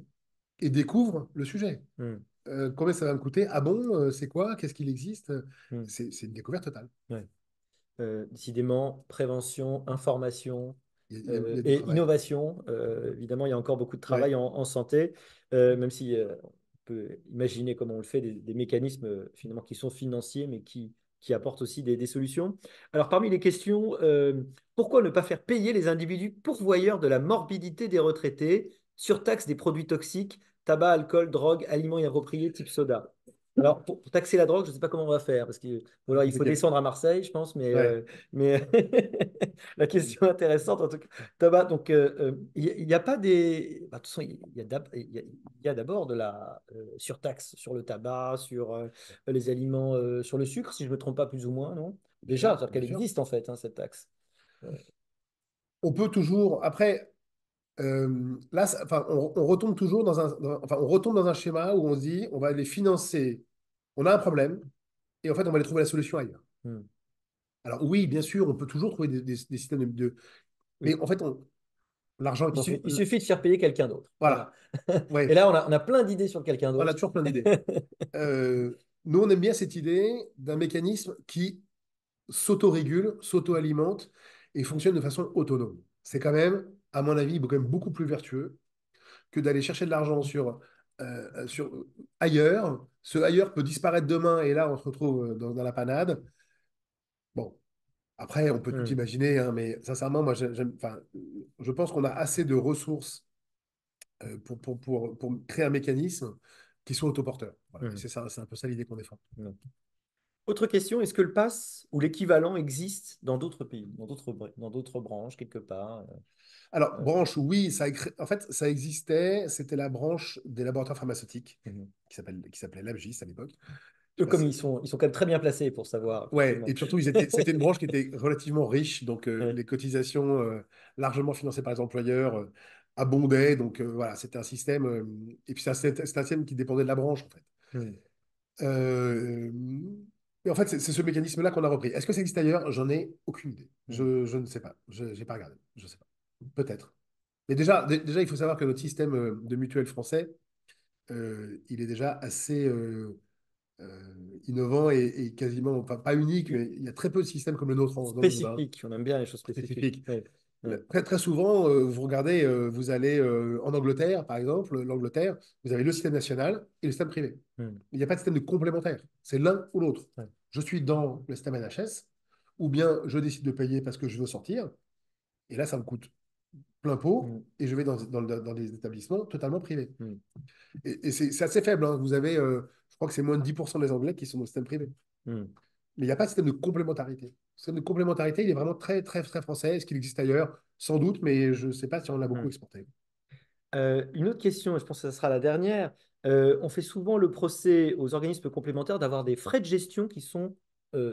et découvrent le sujet. Mm. Combien ça va me coûter? Ah bon, c'est quoi? Qu'est-ce qu'il existe? Mm. C'est une découverte totale. Ouais. Décidément, prévention, information Il y a du et travail. innovation. Évidemment, il y a encore beaucoup de Ouais. travail en santé, même si on peut imaginer comment on le fait, des mécanismes finalement qui sont financiers, mais qui apportent aussi des solutions. Alors, parmi les questions, pourquoi ne pas faire payer les individus pourvoyeurs de la morbidité des retraités, surtaxe des produits toxiques, tabac, alcool, drogue, aliments inappropriés type soda? Alors, pour taxer la drogue, je ne sais pas comment on va faire, parce que ou alors il faut Compliqué. descendre à Marseille, je pense, Ouais. mais la question intéressante, en tout cas, tabac, donc il n'y a pas des. Bah, de toute façon, il y a d'abord de la surtaxe sur le tabac, sur les aliments, sur le sucre, si je ne me trompe pas, plus ou moins, non? Bien Déjà, sûr, c'est-à-dire bien qu'elle sûr. existe en fait, hein, cette taxe. On peut toujours, après, là, enfin, on retombe toujours enfin, on retombe dans un schéma où on se dit, on va les financer. On a un problème et en fait, on va aller trouver la solution ailleurs. Hmm. Alors oui, bien sûr, on peut toujours trouver des systèmes mais Oui. en fait, l'argent est Il suffit de faire payer quelqu'un d'autre. Voilà. Voilà. Ouais. Et là, on a plein d'idées sur quelqu'un On a d'autre. toujours plein d'idées. Nous, on aime bien cette idée d'un mécanisme qui s'autorégule, s'auto-alimente et fonctionne de façon autonome. C'est quand même, à mon avis, quand même beaucoup plus vertueux que d'aller chercher de l'argent sur ailleurs. Ce ailleurs peut disparaître demain et là, on se retrouve dans la panade. Bon, après, on peut tout Hmm. imaginer, hein, mais sincèrement, moi, enfin, je pense qu'on a assez de ressources pour créer un mécanisme qui soit autoporteur. Voilà. Et Hmm. c'est ça, c'est un peu ça l'idée qu'on défend. Hmm. Autre question, est-ce que le pass ou l'équivalent existe dans d'autres pays, dans d'autres branches, quelque part? Alors, Euh, branche, oui, en fait, ça existait. C'était la branche des laboratoires pharmaceutiques mhm. qui s'appelait l'ABGIS à l'époque. Je sais Eux, pas comme si- ils sont quand même très bien placés pour savoir, Ouais, effectivement. et surtout, c'était une branche qui était relativement riche, donc Ouais. les cotisations largement financées par les employeurs abondaient, donc voilà, c'était un système, et puis c'était un système qui dépendait de la branche, en fait. Hmm. Euh, et en fait, c'est ce mécanisme-là qu'on a repris. Est-ce que ça existe ailleurs? J'en ai aucune idée. Hmm. Je ne sais pas. Je n'ai pas regardé. Je ne sais pas. Peut-être. Mais déjà, il faut savoir que notre système de mutuelle français, il est déjà assez innovant et quasiment, enfin pas unique, mais il y a très peu de systèmes comme le nôtre dans le monde, hein, Spécifique, on aime bien les choses spécifiques. spécifiques. Ouais. Ouais. Très, très souvent, vous regardez, vous allez en Angleterre, par exemple, l'Angleterre, vous avez le système national et le système privé. Mm. Il n'y a pas de système de complémentaire. C'est l'un ou l'autre. Ouais. Je suis dans le système NHS, ou bien je décide de payer parce que je veux sortir, et là, ça me coûte plein pot, Mm. et je vais dans des établissements totalement privés. Mm. Et c'est assez faible, hein. Vous avez, je crois que c'est moins de 10% des Anglais qui sont dans le système privé. Mm. Mais il n'y a pas de système de complémentarité. Le système de complémentarité, il est vraiment très, très, très français. Est-ce qu'il existe ailleurs? Sans doute, mais je ne sais pas si on l'a beaucoup Mm. exporté. Une autre question, et je pense que ce sera la dernière. On fait souvent le procès aux organismes complémentaires d'avoir des frais de gestion qui sont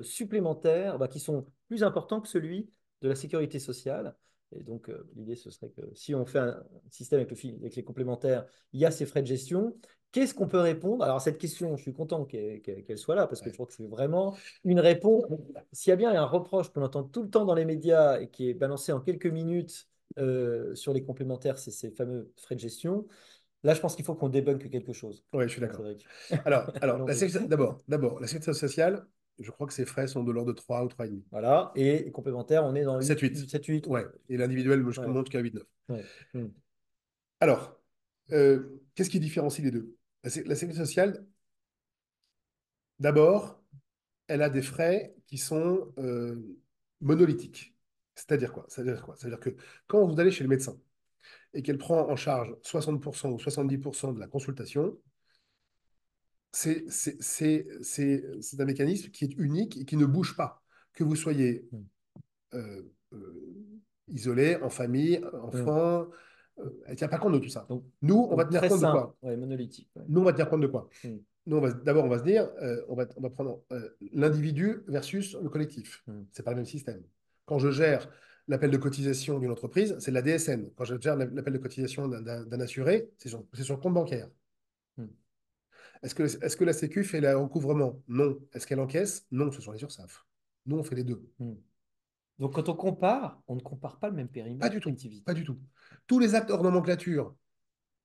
supplémentaires, bah, qui sont plus importants que celui de la sécurité sociale. Et donc, l'idée, ce serait que si on fait un système avec les complémentaires, il y a ces frais de gestion. Qu'est-ce qu'on peut répondre? Alors, à cette question, je suis content qu'elle soit là, parce que je Ouais. crois que c'est vraiment une réponse. S'il y a bien un reproche qu'on entend tout le temps dans les médias et qui est balancé en quelques minutes sur les complémentaires, c'est ces fameux frais de gestion. Là, je pense qu'il faut qu'on débunk quelque chose, Ouais, je suis d'accord. Cédric. Alors Allons-y. d'abord, la sécurité sociale, je crois que ses frais sont de l'ordre de 3 ou 3,5. Voilà. Et complémentaire, on est dans 8, 7-8. 7, 8. Ouais. Et l'individuel, moi, je Ouais. montre qu'à 8-9. Ouais. Hmm. Alors, qu'est-ce qui différencie les deux? La sécurité sociale, d'abord, elle a des frais qui sont monolithiques. C'est-à-dire quoi? C'est-à-dire quoi? C'est-à-dire que quand vous allez chez le médecin et qu'elle prend en charge 60% ou 70% de la consultation, c'est un mécanisme qui est unique et qui ne bouge pas. Que vous soyez Hmm. euh, isolé, en famille, Hmm. enfant, elle ne tient pas compte de tout ça. Donc, Nous, on va donc tenir très compte de sain, quoi? ouais, monolithique. Ouais. Nous, on va tenir compte de quoi? Hmm. Nous, d'abord, on va se dire, on va prendre l'individu versus le collectif. Hmm. C'est pas le même système. Quand je gère l'appel de cotisation d'une entreprise, c'est de la DSN. Quand je gère l'appel de cotisation d'un assuré, c'est sur le compte bancaire. Hmm. Est-ce que la Sécu fait le recouvrement? Non. Est-ce qu'elle encaisse? Non, ce sont les URSSAF. Nous, on fait les deux. Hmm. Donc, quand on compare, on ne compare pas le même Pas périmètre du tout. Pas d'activité. du tout. Tous les actes hors nomenclature,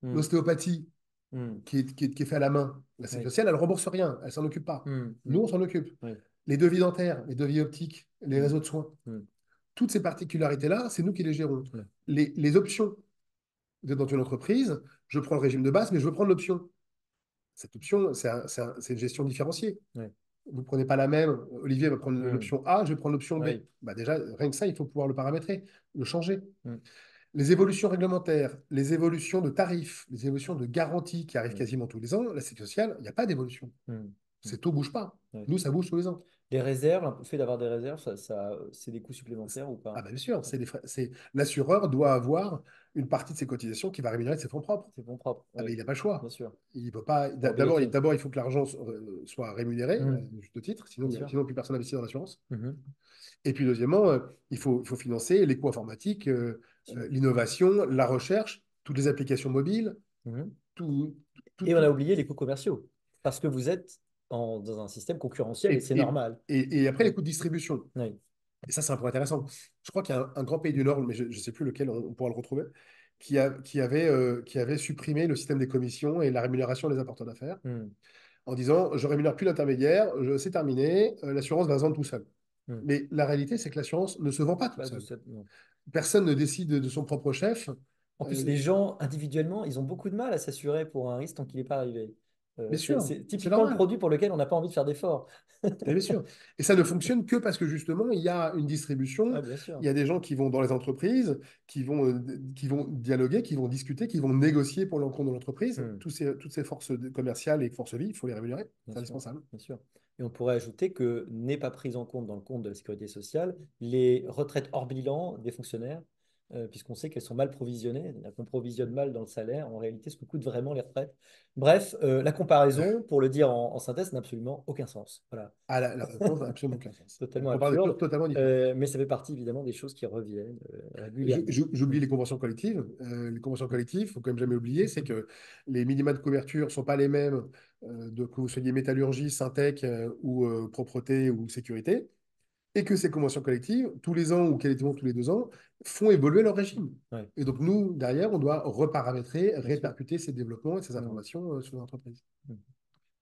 Hmm. l'ostéopathie, Hmm. qui est fait à la main, la Sécurité Oui. sociale, elle ne rembourse rien. Elle s'en occupe pas. Hmm. Nous, Hmm. on s'en occupe. Oui. Les devis dentaires, les devis optiques, les Hmm. réseaux de soins, Hmm. toutes ces particularités-là, c'est nous qui les gérons. Ouais. Les options, vous êtes dans une entreprise, je prends le régime de base, mais je veux prendre l'option. Cette option, c'est une gestion différenciée. Ouais. Vous ne prenez pas la même. Olivier va prendre Hmm. l'option A, je vais prendre l'option B. Oui. Bah déjà, rien que ça, il faut pouvoir le paramétrer, le changer. Hmm. Les évolutions réglementaires, les évolutions de tarifs, les évolutions de garanties qui arrivent Hmm. quasiment tous les ans, la sécurité sociale, il n'y a pas d'évolution. Hmm. Hmm. C'est tout bouge pas. Ouais. Nous, ça bouge tous les ans. Les réserves, le fait d'avoir des réserves, c'est des coûts supplémentaires ou Ah pas? ben bien sûr, Ouais. l'assureur doit avoir une partie de ses cotisations qui va rémunérer de ses fonds propres. C'est bon propre, Ah ben oui, il n'a pas le bien choix. sûr. Il peut pas. Probabilité. D'abord, il faut que l'argent soit rémunéré, Hmm. juste titre, Bien sûr. sinon plus personne n'investit dans l'assurance. Mhm. Et puis deuxièmement, il faut financer les coûts informatiques, Sûr. l'innovation, la recherche, toutes les applications mobiles, Mhm. tout, tout, Et on a tout. oublié les coûts commerciaux, parce que vous êtes dans un système concurrentiel et Et, c'est et, normal. et après, les Oui, coûts de distribution. oui. Et ça, c'est un point intéressant. Je crois qu'il y a un grand pays du Nord, mais je ne sais plus lequel, on pourra le retrouver, qui avait supprimé le système des commissions et la rémunération des apporteurs d'affaires Hmm. en disant, je rémunère plus l'intermédiaire, c'est terminé, l'assurance va se vendre tout seul. Hmm. Mais la réalité, c'est que l'assurance ne se vend pas toute Bah, seule. non. Personne ne décide de son propre chef. En plus, Euh, les gens, individuellement, ils ont beaucoup de mal à s'assurer pour un risque tant qu'il n'est pas arrivé. bien sûr, C'est c'est typiquement le normal. produit pour lequel on n'a pas envie de faire d'efforts. Mais bien sûr. Et ça ne fonctionne que parce que justement, il y a une distribution, Ah, bien il sûr. y a des gens qui vont dans les entreprises, qui vont dialoguer, qui vont discuter, qui vont négocier pour l'encontre de l'entreprise. Hmm. Toutes ces forces commerciales et forces vie, il faut les rémunérer. Bien C'est sûr, indispensable. bien sûr. Et on pourrait ajouter que n'est pas prise en compte dans le compte de la sécurité sociale les retraites hors bilan des fonctionnaires, puisqu'on sait qu'elles sont mal provisionnées, c'est-à-dire qu'on provisionne mal dans le salaire, en réalité, ce que coûtent vraiment les retraites. Bref, la comparaison, pour le dire en synthèse, n'a absolument aucun sens. Voilà, Ah, la réponse n'a absolument aucun sens. totalement On parle de choses absurde, totalement différentes. mais ça fait partie évidemment des choses qui reviennent régulièrement. J'oublie Mm. les conventions collectives. Les conventions Mm. collectives, il faut quand même jamais oublier, c'est que les minima de couverture ne sont pas les mêmes que vous soyez métallurgie, syntec ou propreté ou sécurité, et que ces conventions collectives, tous les ans ou quasiment tous les 2 ans, font évoluer leur régime. Ouais, Et donc nous, derrière, on doit reparamétrer, bien sûr. répercuter ces développements et ces Mm. informations sur l'entreprise. Mm.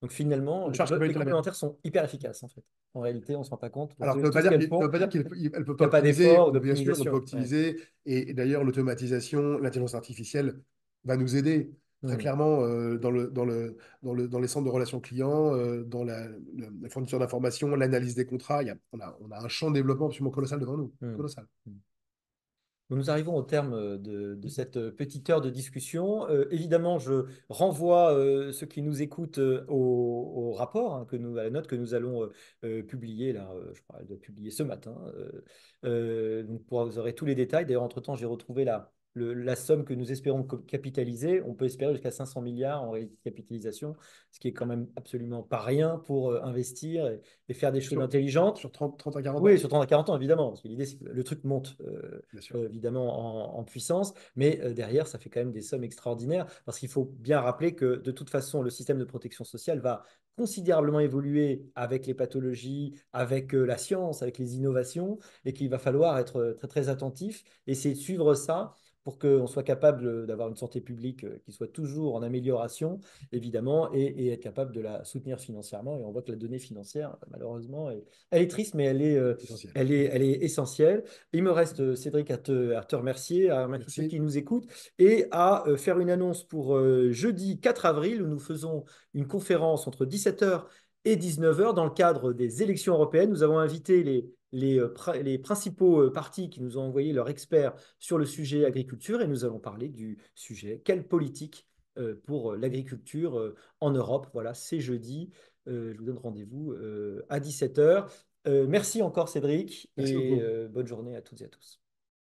Donc finalement, Une charge qui peut les être très bien. complémentaires sont hyper efficaces en fait. En réalité, on ne se rend pas compte Alors, ça de ne veut tout pas ce dire qu'elles qu'il ça font. veut pas dire qu'elle ne peut Il pas n'y a pas optimiser. d'effort ou Bien sûr, on peut d'optimisation. Ouais. optimiser. Et d'ailleurs, l'automatisation, l'intelligence artificielle va nous aider très Hmm. clairement dans les centres de relations clients, dans la fourniture d'informations, l'analyse des contrats. On a un champ de développement absolument colossal devant nous. Hmm. Colossal. Hmm. Nous arrivons au terme de cette petite heure de discussion. Évidemment, je renvoie ceux qui nous écoutent au rapport, hein, à la note que nous allons publier, là, je crois, elle doit être publiée ce matin. Donc vous aurez tous les détails. D'ailleurs, entre-temps, j'ai retrouvé la somme que nous espérons capitaliser. On peut espérer jusqu'à 500 milliards en réalité de capitalisation, ce qui est quand même absolument pas rien pour investir et faire des choses Sur, intelligentes. sur 30 à 40 Oui, ans, sur 30 à 40 ans, évidemment, parce que l'idée, c'est que le truc monte bien sûr. évidemment en puissance, mais derrière, ça fait quand même des sommes extraordinaires, parce qu'il faut bien rappeler que de toute façon, le système de protection sociale va considérablement évoluer avec les pathologies, avec la science, avec les innovations, et qu'il va falloir être très, très attentif, essayer de suivre ça pour qu'on soit capable d'avoir une santé publique qui soit toujours en amélioration, évidemment, et être capable de la soutenir financièrement. Et on voit que la donnée financière, malheureusement, elle est triste, mais Essentiel. elle est essentielle. Il me reste, Cédric, à te remercier, à remercier ceux Merci. qui nous écoutent et à faire une annonce pour jeudi 4 avril où nous faisons une conférence entre 17 h et 19 h dans le cadre des élections européennes. Nous avons invité les principaux partis qui nous ont envoyé leurs experts sur le sujet agriculture et nous allons parler du sujet quelle politique pour l'agriculture en Europe. Voilà, c'est jeudi. Je vous donne rendez-vous à 17 h. Merci encore Cédric Merci et beaucoup. bonne journée à toutes et à tous.